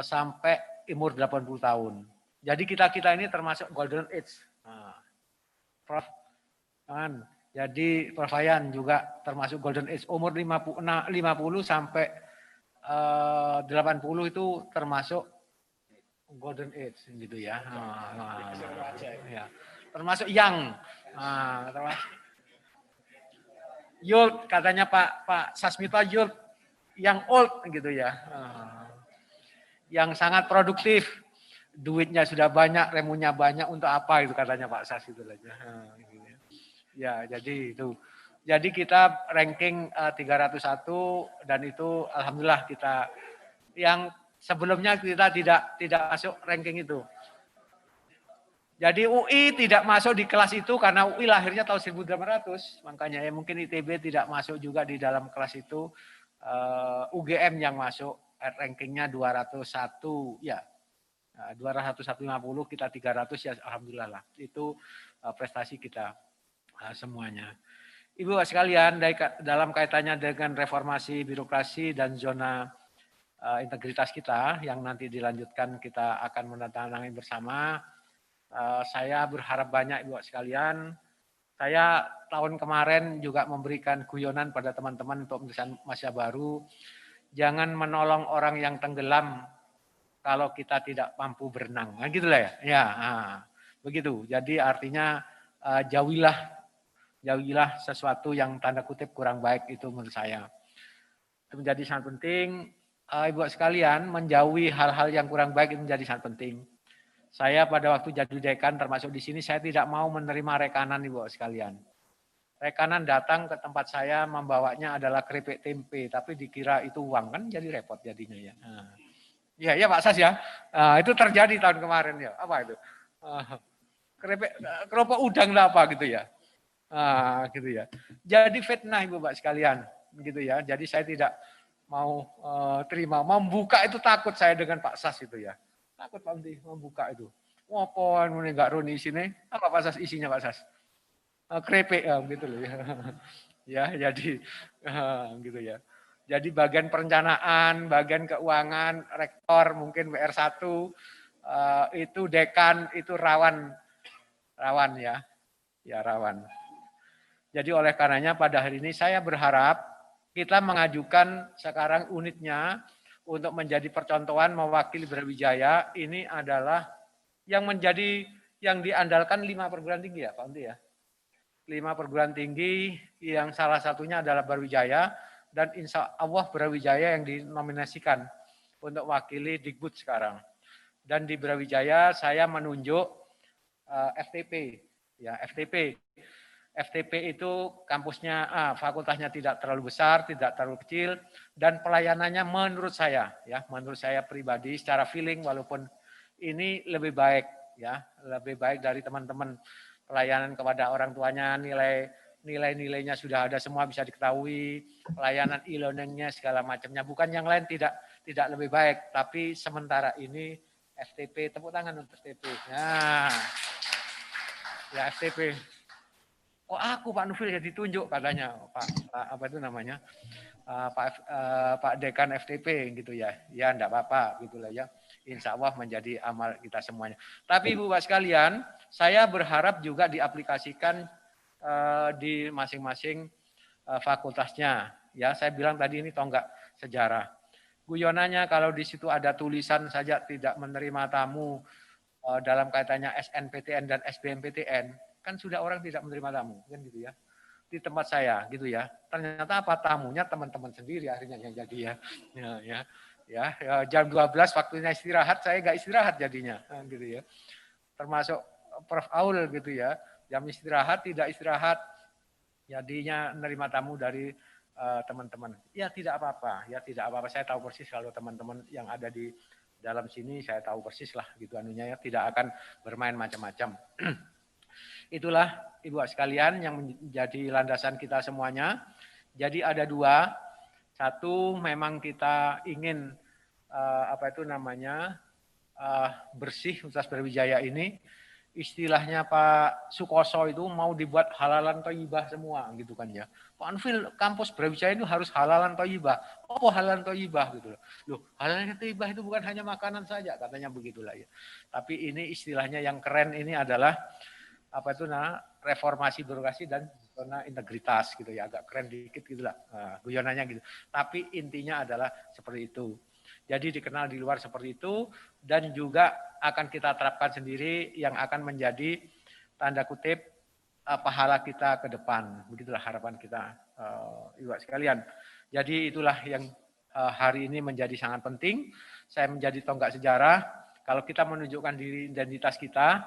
Speaker 6: sampai umur 80 tahun. Jadi kita ini termasuk Golden Age. Prof. Jadi Prof. Ayan juga termasuk Golden Age. Umur 50 sampai 80 itu termasuk Golden Age gitu ya. Ya. Termasuk yang Yult katanya Pak Sasmito Yult yang old gitu ya. Yang sangat produktif. Duitnya sudah banyak, remunya banyak untuk apa itu katanya Pak Sas itu aja. Ya, jadi itu. Jadi kita ranking 301 dan itu alhamdulillah kita yang sebelumnya kita tidak masuk ranking itu. Jadi UI tidak masuk di kelas itu karena UI lahirnya tahun 1800, makanya ya mungkin ITB tidak masuk juga di dalam kelas itu. UGM yang masuk rankingnya 201 ya. 250 kita 300 ya alhamdulillah lah. Itu prestasi kita semuanya. Ibu sekalian, dalam kaitannya dengan reformasi birokrasi dan zona integritas kita yang nanti dilanjutkan kita akan menandatangani bersama. Saya berharap banyak Ibu sekalian. Saya tahun kemarin juga memberikan guyonan pada teman-teman untuk masa baru. Jangan menolong orang yang tenggelam kalau kita tidak mampu berenang. Nah, gitulah ya. Ya, begitu. Jadi artinya jauhilah sesuatu yang tanda kutip kurang baik itu menurut saya. Itu menjadi sangat penting. Ibu sekalian, menjauhi hal-hal yang kurang baik itu menjadi sangat penting. Saya pada waktu jadi dekan termasuk di sini saya tidak mau menerima rekanan Ibu sekalian. Rekanan datang ke tempat saya membawanya adalah keripik tempe, tapi dikira itu uang kan jadi repot jadinya ya. Ya Pak Sas ya. Itu terjadi tahun kemarin ya. Apa itu? Keropok udang lah apa gitu ya. Gitu ya. Jadi fitnah Ibu Bapak sekalian, gitu ya. Jadi saya tidak mau terima. Membuka itu takut saya dengan Pak Sas itu ya. Takut Pak Undi membuka itu. Ngopo ini enggak runi sini. Apa Pak Sas isinya Pak Sas? Krepek gitu loh ya. Ya, jadi gitu ya. Jadi bagian perencanaan, bagian keuangan, rektor mungkin WR1 itu dekan itu rawan ya. Ya rawan. Jadi oleh karenanya pada hari ini saya berharap kita mengajukan sekarang unitnya untuk menjadi percontohan mewakili Brawijaya. Ini adalah yang diandalkan 5 perguruan tinggi ya Pak Undi ya. 5 perguruan tinggi yang salah satunya adalah Brawijaya dan insya Allah Brawijaya yang dinominasikan untuk wakili Dikbud sekarang. Dan di Brawijaya saya menunjuk FTP. Ya, FTP. FTP itu kampusnya, fakultasnya tidak terlalu besar, tidak terlalu kecil, dan pelayanannya menurut saya pribadi secara feeling, walaupun ini lebih baik, ya, lebih baik dari teman-teman pelayanan kepada orang tuanya, nilainya sudah ada semua bisa diketahui, pelayanan e-learningnya segala macamnya, bukan yang lain tidak lebih baik, tapi sementara ini FTP, tepuk tangan untuk FTP. Nah, ya FTP. Oh aku Pak Nufil ya ditunjuk katanya Pak apa itu namanya Pak Dekan FTP gitu ya. Ya enggak apa-apa gitulah ya. Insya Allah menjadi amal kita semuanya. Tapi Ibu Bapak sekalian, saya berharap juga diaplikasikan di masing-masing fakultasnya. Ya, saya bilang tadi ini tonggak sejarah. Guyonannya kalau di situ ada tulisan saja tidak menerima tamu dalam kaitannya SNPTN dan SBMPTN, kan sudah orang tidak menerima tamu, kan gitu ya. Di tempat saya gitu ya. Ternyata apa, tamunya teman-teman sendiri akhirnya yang jadi ya. Jam 12 waktunya istirahat, saya nggak istirahat jadinya gitu ya. Termasuk Prof Aul gitu ya. Jam istirahat tidak istirahat, jadinya menerima tamu dari teman-teman. Ya tidak apa-apa, Saya tahu persis kalau teman-teman yang ada di dalam sini, saya tahu persis lah gitu anunya ya, tidak akan bermain macam-macam. Itulah Ibu sekalian yang menjadi landasan kita semuanya. Jadi ada dua. Satu, memang kita ingin bersih Universitas Brawijaya ini. Istilahnya Pak Sukoso itu mau dibuat halalan thayyibah semua gitu kan ya. Pak Anfil, kampus Brawijaya itu harus halalan thayyibah. Oh, halalan thayyibah gitu loh. Halalan thayyibah itu bukan hanya makanan saja, katanya begitulah ya. Tapi ini istilahnya yang keren ini adalah reformasi birokrasi dan zona integritas gitu ya, agak keren dikit gitulah guyonannya gitu. Tapi intinya adalah seperti itu. Jadi dikenal di luar seperti itu, dan juga akan kita terapkan sendiri yang akan menjadi tanda kutip pahala kita ke depan. Begitulah harapan kita, Ibu sekalian. Jadi itulah yang hari ini menjadi sangat penting. Saya menjadi tonggak sejarah. Kalau kita menunjukkan diri identitas kita,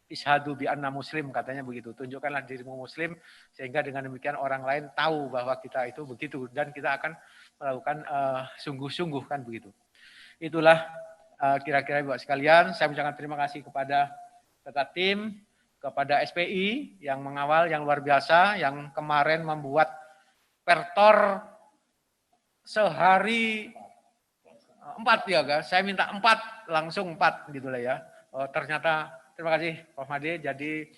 Speaker 6: ishadu bi anna muslim, katanya begitu. Tunjukkanlah dirimu muslim, sehingga dengan demikian orang lain tahu bahwa kita itu begitu, dan kita akan melakukan sungguh-sungguh kan begitu. Itulah kira-kira Ibu sekalian. Saya mengucapkan terima kasih kepada tim, kepada SPI yang mengawal, yang luar biasa, yang kemarin membuat pertor sehari 4 ya guys. Saya minta 4, langsung 4 gitulah ya. Ternyata terima kasih Prof. Made. Jadi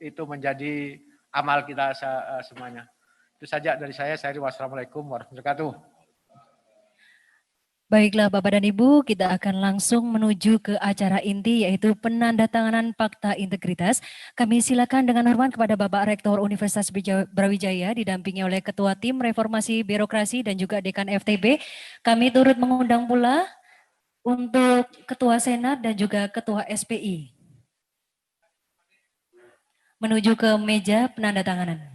Speaker 6: itu menjadi amal kita semuanya. Itu saja dari saya. Wassalamualaikum warahmatullahi wabarakatuh.
Speaker 1: Baiklah Bapak dan Ibu, kita akan langsung menuju ke acara inti, yaitu penandatanganan Fakta Integritas. Kami silakan dengan hormat kepada Bapak Rektor Universitas Brawijaya, didampingi oleh Ketua Tim Reformasi Birokrasi dan juga Dekan FTB. Kami turut mengundang pula untuk Ketua Senat dan juga Ketua SPI menuju ke meja penandatanganan.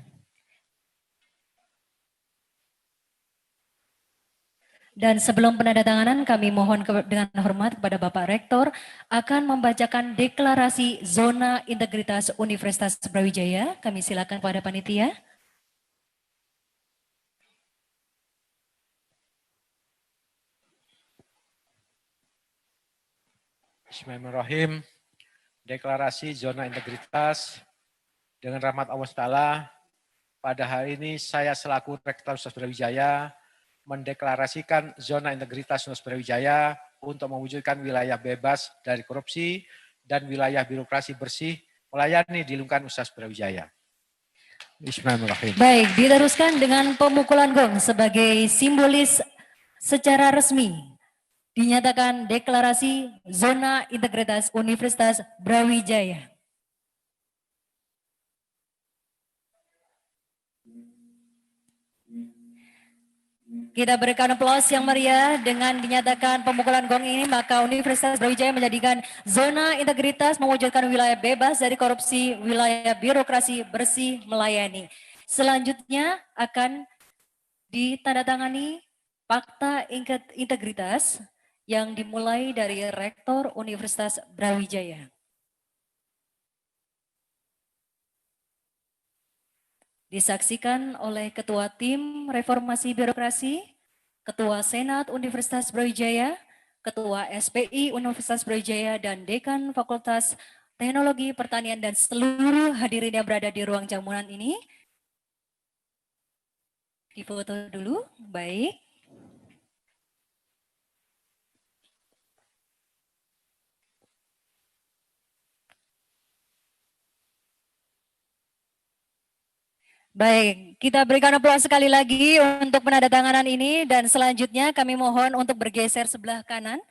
Speaker 1: Dan sebelum penandatanganan, kami mohon dengan hormat kepada Bapak Rektor akan membacakan deklarasi zona integritas Universitas Brawijaya. Kami silakan kepada panitia.
Speaker 6: Bismillahirrahmanirrahim. Deklarasi zona integritas dengan rahmat Allah Ta'ala. Pada hari ini saya selaku Rektor Universitas Brawijaya mendeklarasikan zona integritas Universitas Brawijaya untuk mewujudkan wilayah bebas dari korupsi dan wilayah birokrasi bersih melayani di lingkungan Universitas Brawijaya. Bismillahirrahmanirrahim.
Speaker 1: Baik, diteruskan dengan pemukulan gong sebagai simbolis secara resmi. Dinyatakan deklarasi zona integritas Universitas Brawijaya. Kita berikan aplaus yang meriah. Dengan dinyatakan pemukulan gong ini, maka Universitas Brawijaya menjadikan zona integritas mewujudkan wilayah bebas dari korupsi, wilayah birokrasi bersih melayani. Selanjutnya akan ditandatangani Fakta Integritas yang dimulai dari Rektor Universitas Brawijaya. Disaksikan oleh Ketua Tim Reformasi Birokrasi, Ketua Senat Universitas Brawijaya, Ketua SPI Universitas Brawijaya, dan Dekan Fakultas Teknologi Pertanian dan seluruh hadirin yang berada di ruang jamuan ini. Difoto dulu, baik. Baik, kita berikan aplaus sekali lagi untuk penandatanganan ini, dan selanjutnya kami mohon untuk bergeser sebelah kanan.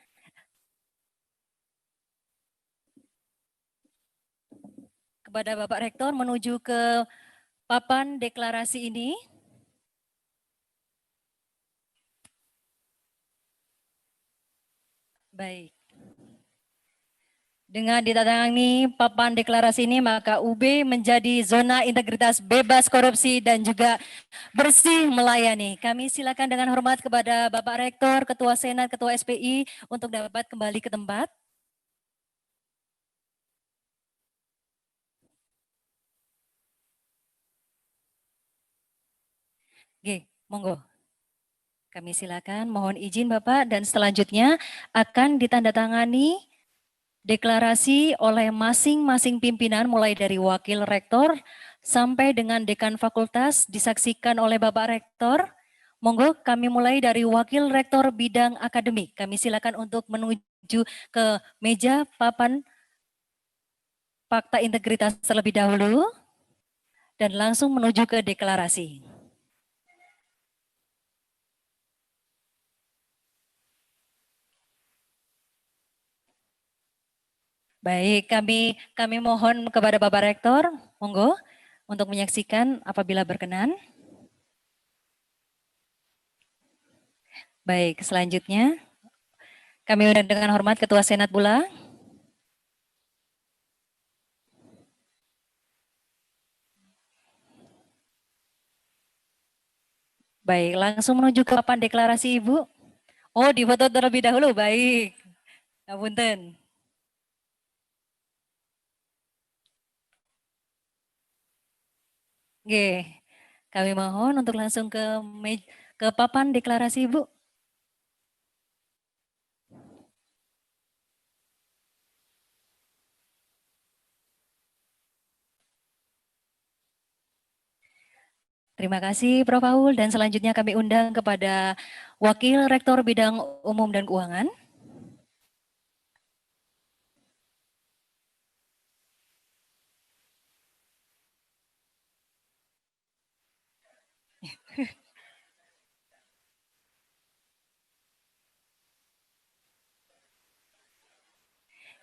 Speaker 1: Kepada Bapak Rektor menuju ke papan deklarasi ini. Baik. Dengan ditandatangani papan deklarasi ini, maka UB menjadi zona integritas bebas korupsi dan juga bersih melayani. Kami silakan dengan hormat kepada Bapak Rektor, Ketua Senat, Ketua SPI untuk dapat kembali ke tempat. Oke, monggo. Kami silakan, mohon izin Bapak, dan selanjutnya akan ditandatangani deklarasi oleh masing-masing pimpinan mulai dari Wakil Rektor sampai dengan Dekan Fakultas disaksikan oleh Bapak Rektor. Monggo kami mulai dari Wakil Rektor Bidang Akademik. Kami silakan untuk menuju ke meja papan fakta integritas terlebih dahulu dan langsung menuju ke deklarasi. Baik, kami mohon kepada Bapak Rektor, monggo untuk menyaksikan apabila berkenan. Baik, selanjutnya kami undang dengan hormat Ketua Senat pula. Baik, langsung menuju ke papan deklarasi Ibu. Oh, difoto terlebih dahulu, baik. Punten. Oke, kami mohon untuk langsung ke papan deklarasi Ibu. Terima kasih Prof. Paul, dan selanjutnya kami undang kepada Wakil Rektor Bidang Umum dan Keuangan.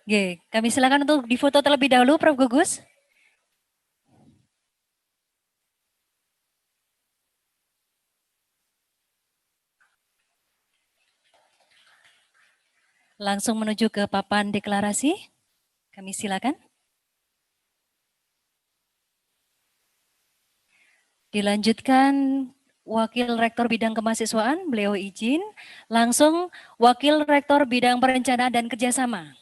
Speaker 1: Oke, kami silakan untuk difoto terlebih dahulu Prof. Gugus. Langsung menuju ke papan deklarasi. Kami silakan. Dilanjutkan Wakil Rektor Bidang Kemahasiswaan, beliau izin. Langsung Wakil Rektor Bidang Perencanaan dan Kerjasama.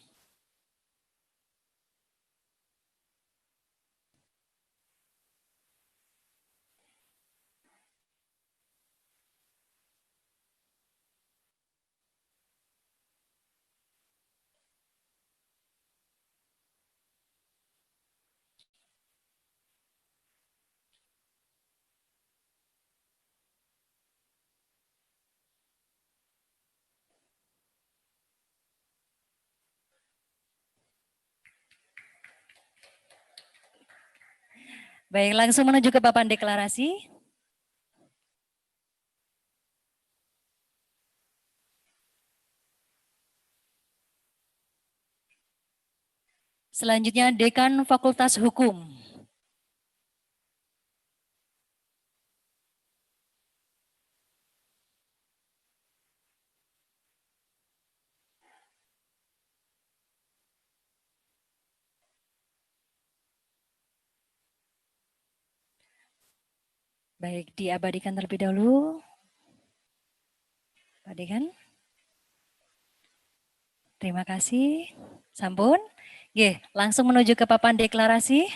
Speaker 1: Baik, langsung menuju ke papan deklarasi. Selanjutnya Dekan Fakultas Hukum. Baik, diabadikan terlebih dahulu. Abadikan. Terima kasih. Sampun. Oke, langsung menuju ke papan deklarasi.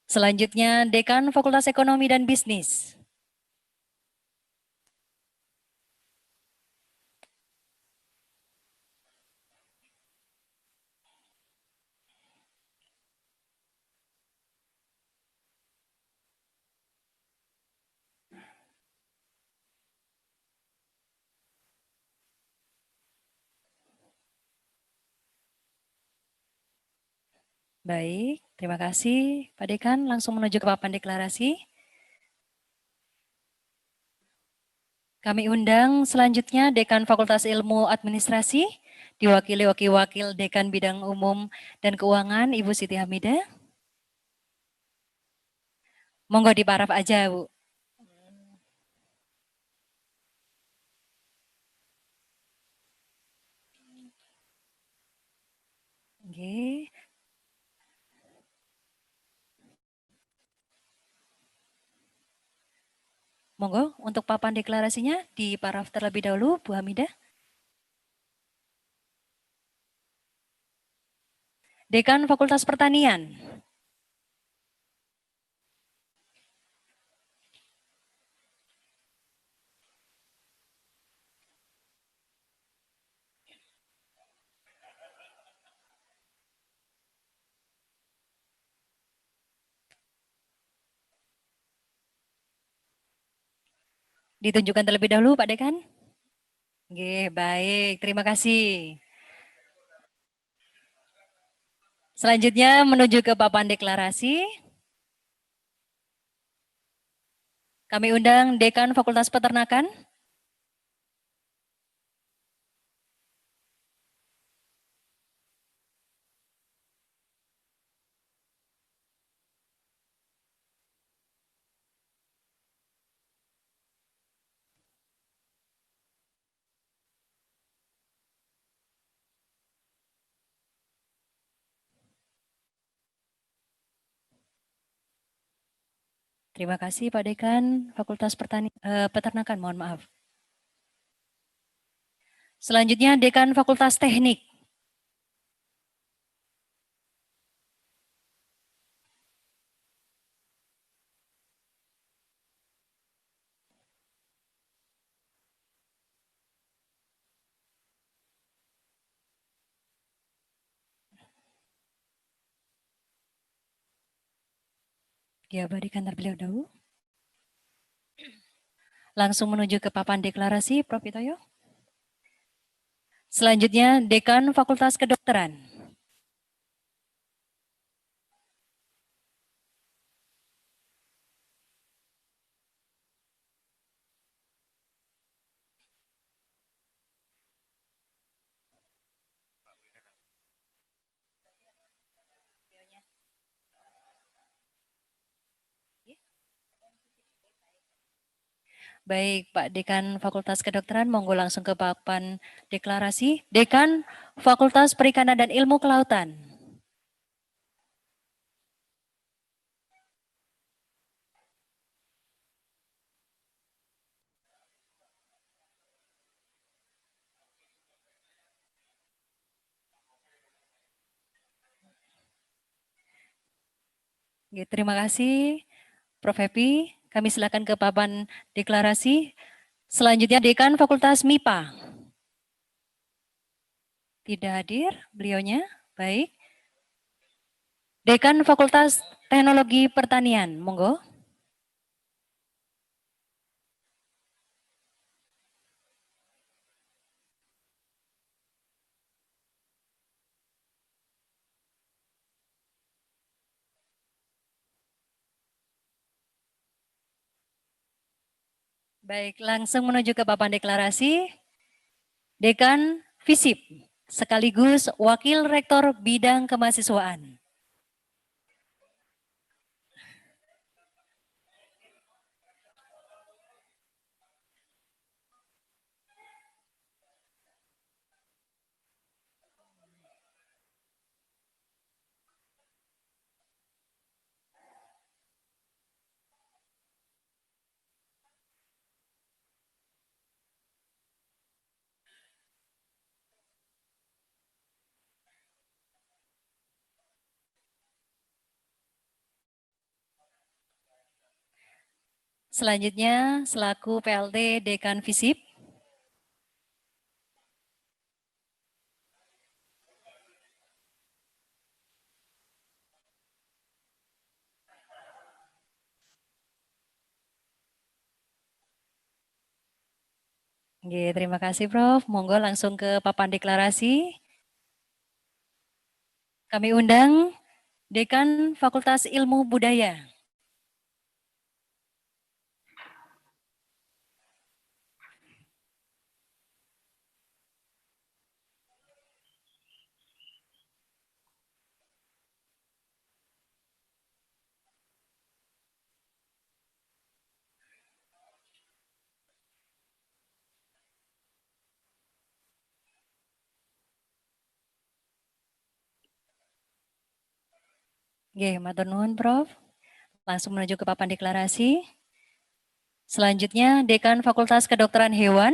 Speaker 1: Selanjutnya Dekan Fakultas Ekonomi dan Bisnis. Baik, terima kasih Pak Dekan. Langsung menuju ke papan deklarasi. Kami undang selanjutnya Dekan Fakultas Ilmu Administrasi, diwakili wakil Dekan Bidang Umum dan Keuangan, Ibu Siti Hamidah. Monggo diparaf aja, Bu. Nggih. Monggo untuk papan deklarasinya di paraf terlebih dahulu, Bu Hamidah. Dekan Fakultas Pertanian. Ditunjukkan terlebih dahulu Pak Dekan. Oke, baik. Terima kasih. Selanjutnya menuju ke papan deklarasi. Kami undang Dekan Fakultas Peternakan. Terima kasih Pak Dekan Fakultas Peternakan, mohon maaf. Selanjutnya Dekan Fakultas Teknik. Diabadikan terlebih dahulu. Langsung menuju ke papan deklarasi, Prof. Itoyo. Selanjutnya Dekan Fakultas Kedokteran. Baik, Pak Dekan Fakultas Kedokteran, monggo langsung ke papan deklarasi. Dekan Fakultas Perikanan dan Ilmu Kelautan. Oke, terima kasih, Prof. Happy. Kami silakan ke papan deklarasi. Selanjutnya Dekan Fakultas MIPA. Tidak hadir beliaunya. Baik. Dekan Fakultas Teknologi Pertanian, monggo. Baik, langsung menuju ke papan deklarasi. Dekan FISIP, sekaligus Wakil Rektor Bidang Kemahasiswaan. Selanjutnya, selaku PLT Dekan FISIP. Oke, terima kasih Prof. Monggo langsung ke papan deklarasi. Kami undang Dekan Fakultas Ilmu Budaya. Oke, matur nuwun Prof. Langsung menuju ke papan deklarasi. Selanjutnya Dekan Fakultas Kedokteran Hewan.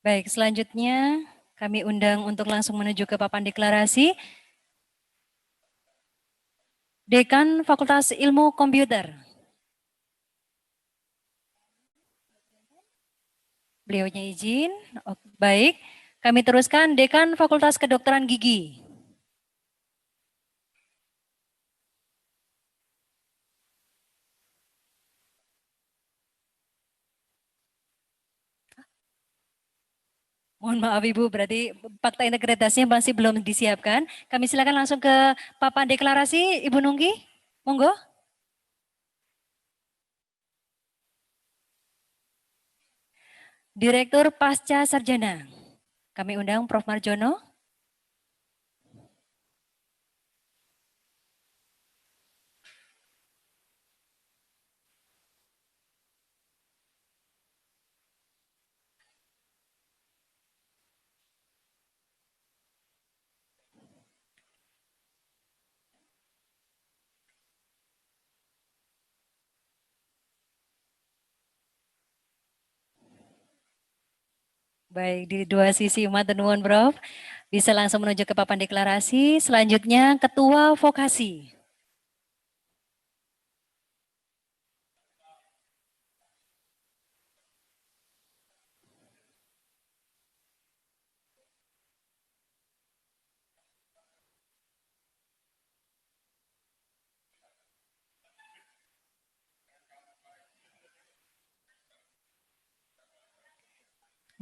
Speaker 1: Baik, selanjutnya kami undang untuk langsung menuju ke papan deklarasi. Dekan Fakultas Ilmu Komputer. Beliaunya izin. Baik, kami teruskan Dekan Fakultas Kedokteran Gigi. Mohon maaf Ibu, berarti fakta integritasnya masih belum disiapkan. Kami silakan langsung ke papan deklarasi, Ibu Nungki. Monggo. Direktur Pasca Sarjana. Kami undang Prof. Marjono. Baik, di dua sisi matur nuwun Prof. Bisa langsung menuju ke papan deklarasi. Selanjutnya Ketua Vokasi.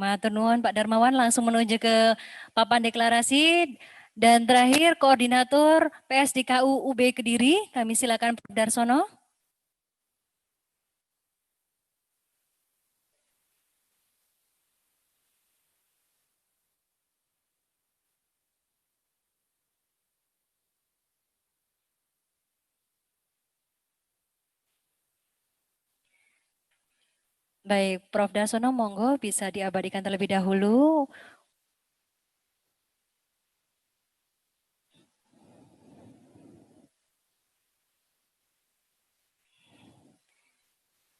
Speaker 1: Matur nuwun Pak Darmawan, langsung menuju ke papan deklarasi. Dan terakhir Koordinator PSDKU UB Kediri, kami silakan Pak Darsono. Baik, Prof. Darsono, monggo bisa diabadikan terlebih dahulu.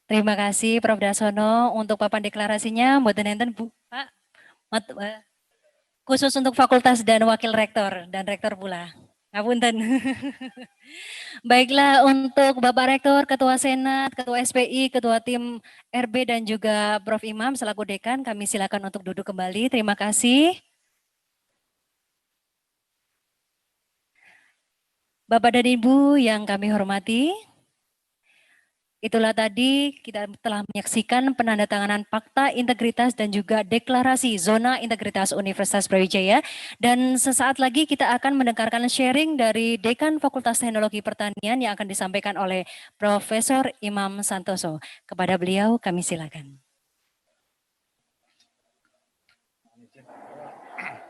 Speaker 1: Terima kasih Prof. Darsono untuk papan deklarasinya. Mboten enten Bu, Pak. Khusus untuk fakultas dan wakil rektor dan rektor pula. Ngapunten. Baiklah, untuk Bapak Rektor, Ketua Senat, Ketua SPI, Ketua Tim RB dan juga Prof. Imam selaku Dekan, kami silakan untuk duduk kembali. Terima kasih. Bapak dan Ibu yang kami hormati, itulah tadi kita telah menyaksikan penandatanganan Fakta Integritas dan juga Deklarasi Zona Integritas Universitas Brawijaya. Dan sesaat lagi kita akan mendengarkan sharing dari Dekan Fakultas Teknologi Pertanian yang akan disampaikan oleh Profesor Imam Santoso. Kepada beliau kami silakan.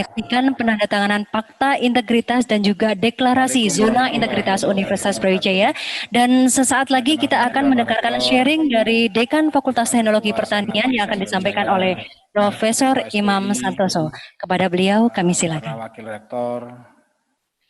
Speaker 1: Menyaksikan penandatanganan Fakta Integritas dan juga Deklarasi Zona Integritas Universitas Brawijaya. Dan sesaat lagi kita akan mendengarkan sharing dari Dekan Fakultas Teknologi Pertanian yang akan disampaikan oleh Profesor Imam Santoso. Kepada beliau kami silakan.
Speaker 7: Wakil Rektor,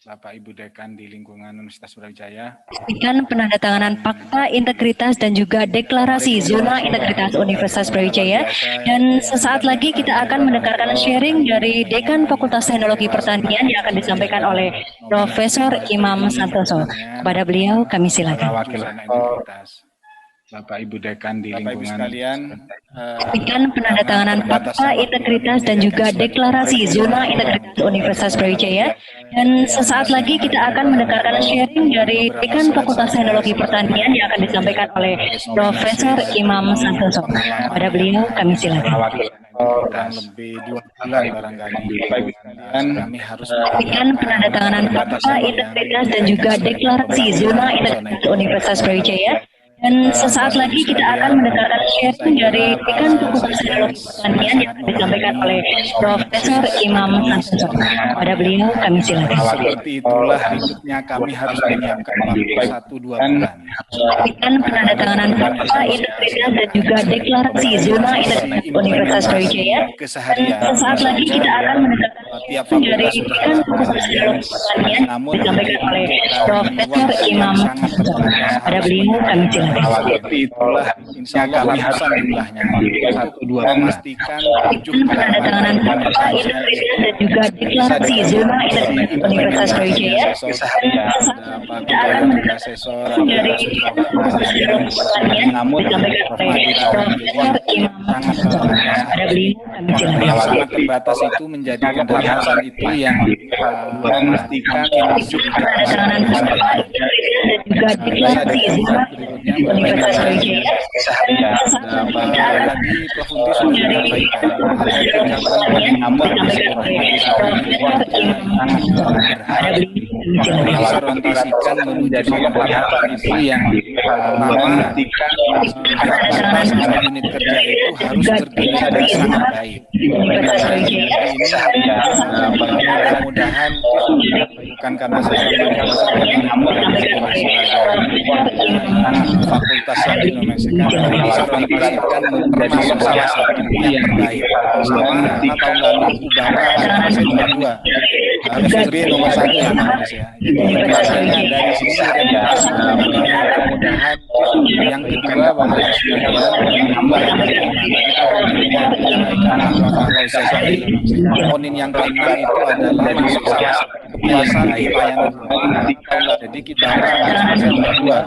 Speaker 7: Bapak Ibu Dekan di lingkungan Universitas Brawijaya.
Speaker 1: Menyaksikan penandatanganan Fakta Integritas dan juga Deklarasi Zona Integritas Universitas Brawijaya. Dan sesaat lagi kita akan mendengarkan sharing dari Dekan Fakultas Teknologi Pertanian yang akan disampaikan oleh Profesor Imam Santoso. Kepada beliau kami silakan.
Speaker 7: Wakil Rektor, Bapak Ibu Dekan di
Speaker 3: Bapak Ibu
Speaker 7: lingkungan
Speaker 3: sekalian,
Speaker 1: Saksikan penandatanganan fakta integritas dan juga deklarasi zona integritas Universitas Brawijaya. Dan sesaat lagi kita akan mendengarkan sharing dari Dekan Fakultas Teknologi Pertanian yang akan disampaikan oleh Profesor Imam Santoso. Pada beliau kami silakan.
Speaker 3: kurang lebih 2 bulan barangkali. Dan kami harus
Speaker 1: Saksikan penandatanganan fakta integritas dan juga deklarasi zona integritas Universitas Brawijaya. Dan sesaat lagi kita akan mendengarkan sharing dari Dekan Fakultas Teknologi Pertanian yang akan disampaikan oleh Profesor Imam Santoso. Pada beliau kami silakan.
Speaker 3: Seperti itulah hidupnya kami harus menyiapkan waktu 1-2 bulan.
Speaker 1: Saksikan penandatanganan fakta integritas dan juga deklarasi zona integritas Universitas Brawijaya.
Speaker 3: Keseharian.
Speaker 1: Dan sesaat lagi kita akan mendengarkan
Speaker 3: Tiap
Speaker 1: sharing dari
Speaker 3: fakultas sudah
Speaker 1: Dekan Fakultas Teknologi Pertanian yang disampaikan oleh Profesor Imam Santoso. Pada beliau kami silakan.
Speaker 3: Seperti itulah insya Allah ratusan jumlahnya. 1-2 memastikan 7
Speaker 1: penandatanganan fakta integritas dan juga deklarasi zona integritas Universitas Brawijaya. Dan sesaat lagi kita akan mendengarkan sharing dari Dekan Fakultas Teknologi Pertanian yang disampaikan oleh Profesor Imam Santoso. Pada beliau kami
Speaker 3: yang
Speaker 1: silakan.
Speaker 3: sangat terbatas itu menjadi keterbatasan itu yang memastikan
Speaker 1: Penandatanganan fakta integritas dan juga deklarasi zona Universitas Brawijaya. Dan sesaat lagi kita akan
Speaker 3: tadi Prof. Unti sudah menyampaikan
Speaker 1: namun disampaikan oleh Profesor Imam Santoso. Pada beliau kami silakan.
Speaker 3: diorientasikan menuju keterbatasan itu yang pertama fakultas atau unit kerja itu harus berkinerja sangat baik.
Speaker 1: Universitas Brawijaya.
Speaker 3: Mudah-mudahan bukan karena saya namun fakultas yang dinomasikan diorientasikan termasuk salah satu yang terbaik. Karena tahun lalu Ubara saya nomor 2, harus B nomor 1 ya Indonesia. Jadi biasanya dari sisi orientasi mudah-mudahan yang kedua Bapak Ibu sekalian komponen yang keenam itu adalah masuk salah satu kepuasan di pelayanan publik. Jadi kita harus berdua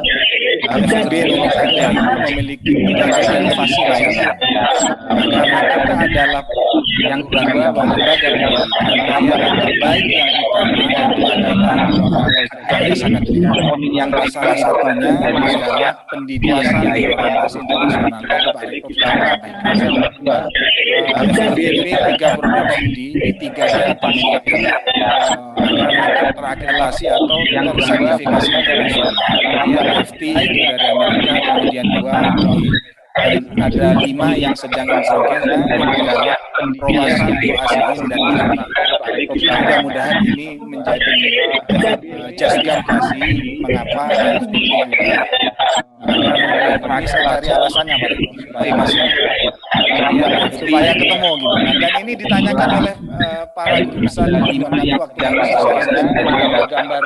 Speaker 3: harus B nomor 1 itu memiliki inovasi layanan. Karena kita adalah yang kedua lembaga yang terbaik yang utama itu adalah sangat yang salah satunya adalah pendidikan berorientasi internasional. Pak Rektor harus BNP 3 program studi di 3 panen terakrelasi atau tersertifikasi internasional. FT itu dari Amerika, kemudian 2 ada 5 yang sedang instruksi adalah prowasan ASEAN dan mudah-mudahan ini menjadi justifikasi mengapa ini saya cari alasannya Pak supaya ketemu gitu. Dan ini ditanyakan oleh para guru besar di waktu yang gambar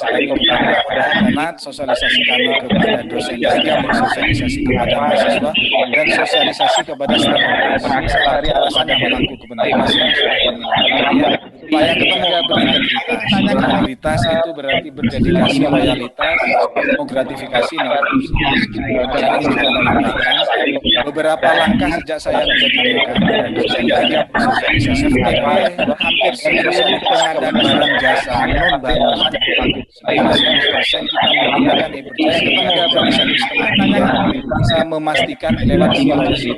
Speaker 3: dari karena sosialisasi kami kepada dosen juga sosialisasi kepada mahasiswa dan sosialisasi kepada stakeholders. Cari alasan yang menangguh kepentingan masyarakat supaya ketemu berintegritas. Integritas itu berarti berdedikasi, loyalitas, mau gratifikasi, dan ini juga menyampaikan beberapa langkah sejak saya menjadi dosen banyak sosialisasi hampir seluruh pengadaan barang jasa non bangunan 90% kita menggunakan e-purchase bisa memastikan lewat solusi.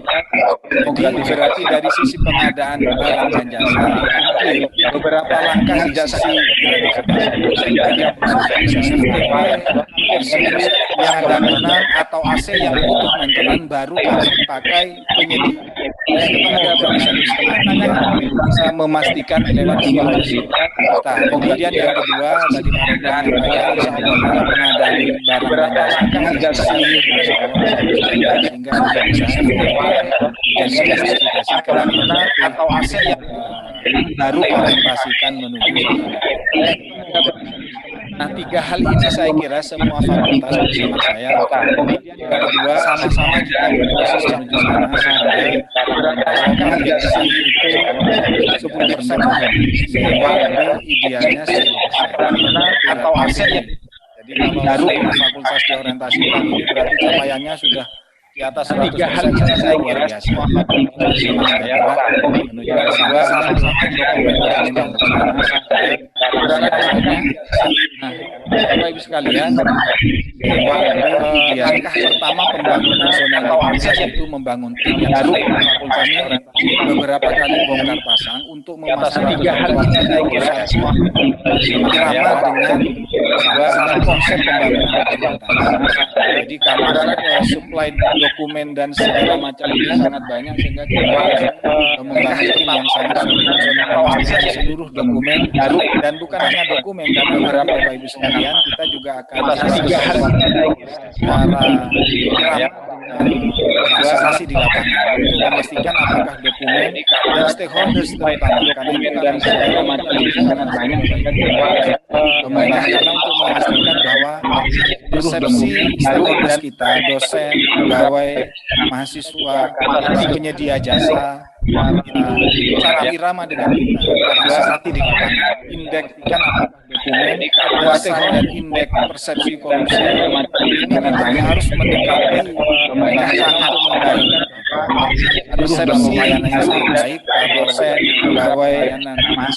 Speaker 3: Berarti dari sisi pengadaan barang dan jasa beberapa langkah sejak saya yang ada menang atau AC yang butuh maintenance baru kami pakai penyedia bisa memastikan lewat solusi. Kemudian yang kedua tadi pengadaan pengadaan barang dan jasa sehingga sudah bisa dan spesifikasi karena atau AC yang baru orientasikan menuju. Nah, 3 hal ini saya kira semua fakultas bersama saya. Kemudian yang kedua sama-sama kita berproses menuju sana sehingga itu 10% sehingga idealnya 10%. Atau aset yang jadi
Speaker 7: Jadi kalau fakultas di orientasikan ini berarti capaiannya sudah di atas 100%, saya luar biasa. Semakin bergerak menuju ke sana, dokumen yang Nah, Bapak Ibu sekalian, langkah pertama pembangunan zona Indonesia itu membangun tim yang baru. Fakultas ini beberapa kali bongkar pasang untuk memastikan irama dengan konsep pembangunan orientasi. Jadi karena supply dokumen dan segala macam ini sangat banyak sehingga kita harus membangun tim yang sangat solid untuk memastikan seluruh dokumen dan bukan hanya dokumen, tapi beberapa Bapak Ibu sekalian kita juga akan secara transaksi di lapangan untuk memastikan apakah dokumen dan stakeholders terutama karena itu kan segala macam sangat banyak pemerintah karena untuk memastikan bahwa persepsi stakeholders kita, dosen, pegawai, mahasiswa, penyedia jasa, cara irama dengan kita, transaksi di lapangan, indeks kan dokumen, dan indeks persepsi korupsi ini memang harus mendekati mereka untuk membaik persepsi pelayanannya sangat baik, dosen, pegawai,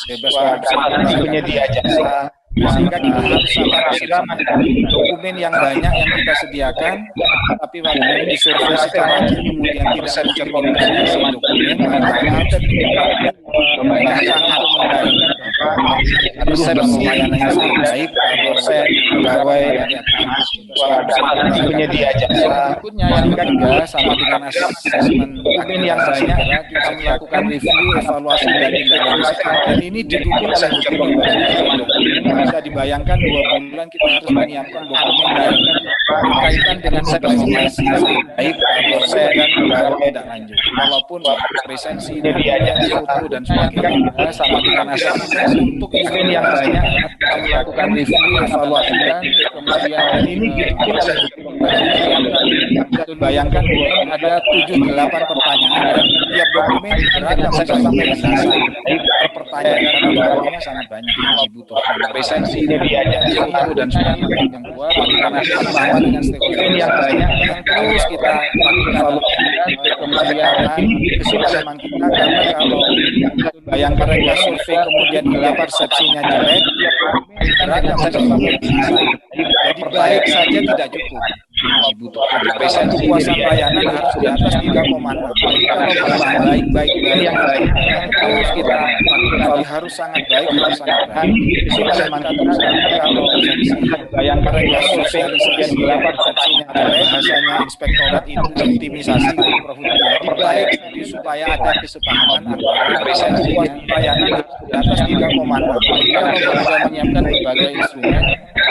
Speaker 7: bebas korupsi, penyedia jasa, sehingga kita harus sama dokumen yang banyak yang kita sediakan, tapi waktu disurvei secara kemudian tidak mencerminkan isi dokumen, maka harus mereka untuk membaik persepsi pelayanannya sangat baik, dosen, pegawai, penyedia jasa. Berikutnya yang ketiga sama dengan asesmen dokumen yang banyak kita melakukan review, evaluasi dan tindak lanjut. Dan ini didukung oleh dokumen. Bisa dibayangkan 2 bulan kita harus menyiapkan dokumen yang berkaitan dengan spesifikasi baik dosen dan pegawai tidak lanjut. Walaupun presensi, foto dan sebagainya sama dengan asesmen untuk dokumen yang banyak kita melakukan review, evaluasi dan kemudian ini didukung oleh bayangkan ada 7-8 pertanyaan dan tiap dokumen beragam sampai belasan pertanyaan karena dokumennya sangat banyak yang dibutuhkan presensi foto dan sebagainya yang kuat karena sama dengan stakeholder yang banyak yang terus kita lakukan kemudian kesulitan kita karena kalau bayangkan mereka survei kemudian nilai persepsinya jelek beragam sampai belasan jadi baik saja tidak cukup dibutuhkan kepuasan layanan harus di atas 3,6. Jadi kalau bukan baik yang baik terus kita lakukan harus sangat baik harus sangat baik. Sudah terus kalau yang mereka sosialisasi persepsinya bahasanya inspektorat itu optimisasi jadi baik supaya ada kesepahaman antara presensinya layanan di atas 3,6. Jadi kalau kita menyiapkan berbagai instrumen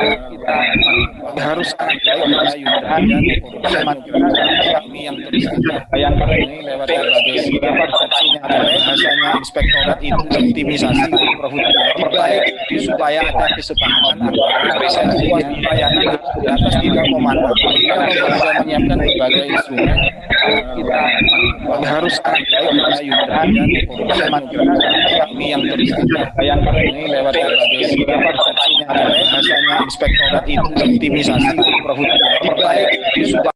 Speaker 7: kita harus sangat baik pada unit dan ini yang terus kita ini lewat berbagai persepsinya bahasanya inspektorat itu optimisasi jadi baik supaya ada kesepahaman antara presensinya layanan di atas 3,6. Jadi kalau kita menyiapkan berbagai instrumen kita harus sangat baik pada unit dan ini yang terus kita ini lewat berbagai persepsinya bahasanya inspektorat itu optimisasi jadi baik supaya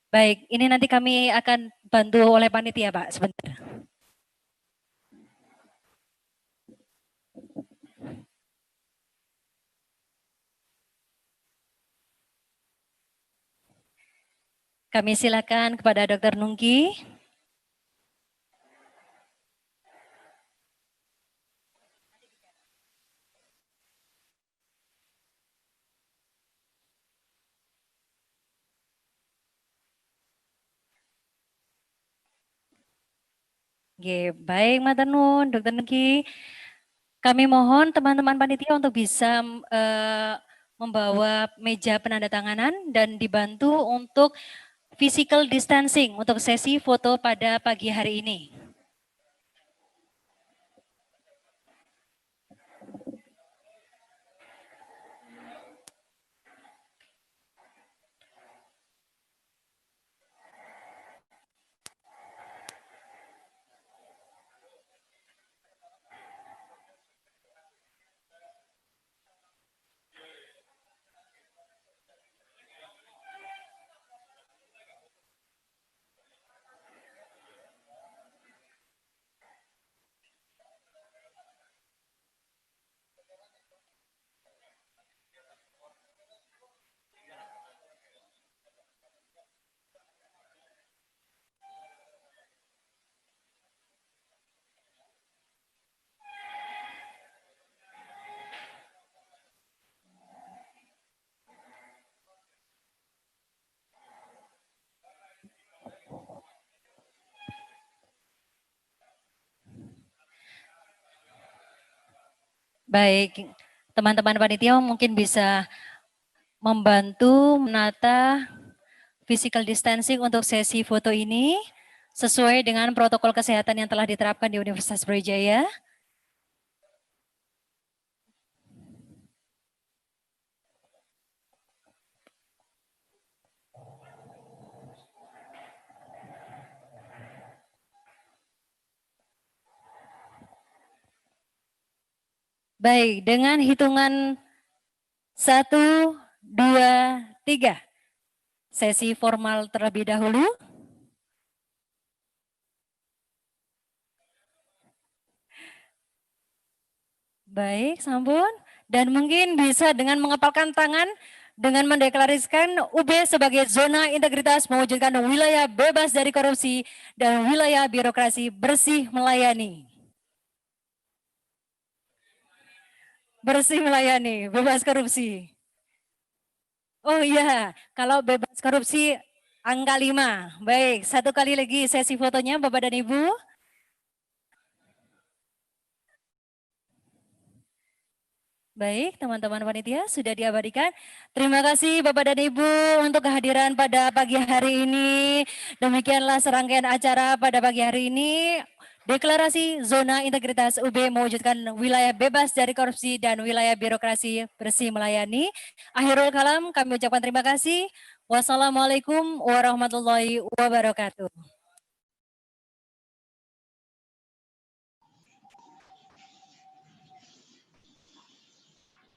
Speaker 1: Baik, ini nanti kami akan bantu oleh panitia, Pak, sebentar. Kami silakan kepada Dr. Nungki. Oke, baik Matur Nuwun, Dr. Nengki. Kami mohon teman-teman panitia untuk bisa membawa meja penandatanganan dan dibantu untuk physical distancing untuk sesi foto pada pagi hari ini. Baik, teman-teman panitia mungkin bisa membantu menata physical distancing untuk sesi foto ini sesuai dengan protokol kesehatan yang telah diterapkan di Universitas Brawijaya. Baik, dengan hitungan 1, 2, 3. Sesi formal terlebih dahulu. Baik, sampun. Dan mungkin bisa dengan mengepalkan tangan dengan mendeklarasikan UB sebagai zona integritas mewujudkan wilayah bebas dari korupsi dan wilayah birokrasi bersih melayani. Bersih melayani, bebas korupsi. Oh iya, kalau bebas korupsi angka 5. Baik, satu kali lagi sesi fotonya Bapak dan Ibu. Baik, teman-teman panitia sudah diabadikan. Terima kasih Bapak dan Ibu untuk kehadiran pada pagi hari ini. Demikianlah serangkaian acara pada pagi hari ini. Deklarasi Zona Integritas UB mewujudkan wilayah bebas dari korupsi dan wilayah birokrasi bersih melayani. Akhirul kalam, kami ucapkan terima kasih. Wassalamualaikum warahmatullahi wabarakatuh.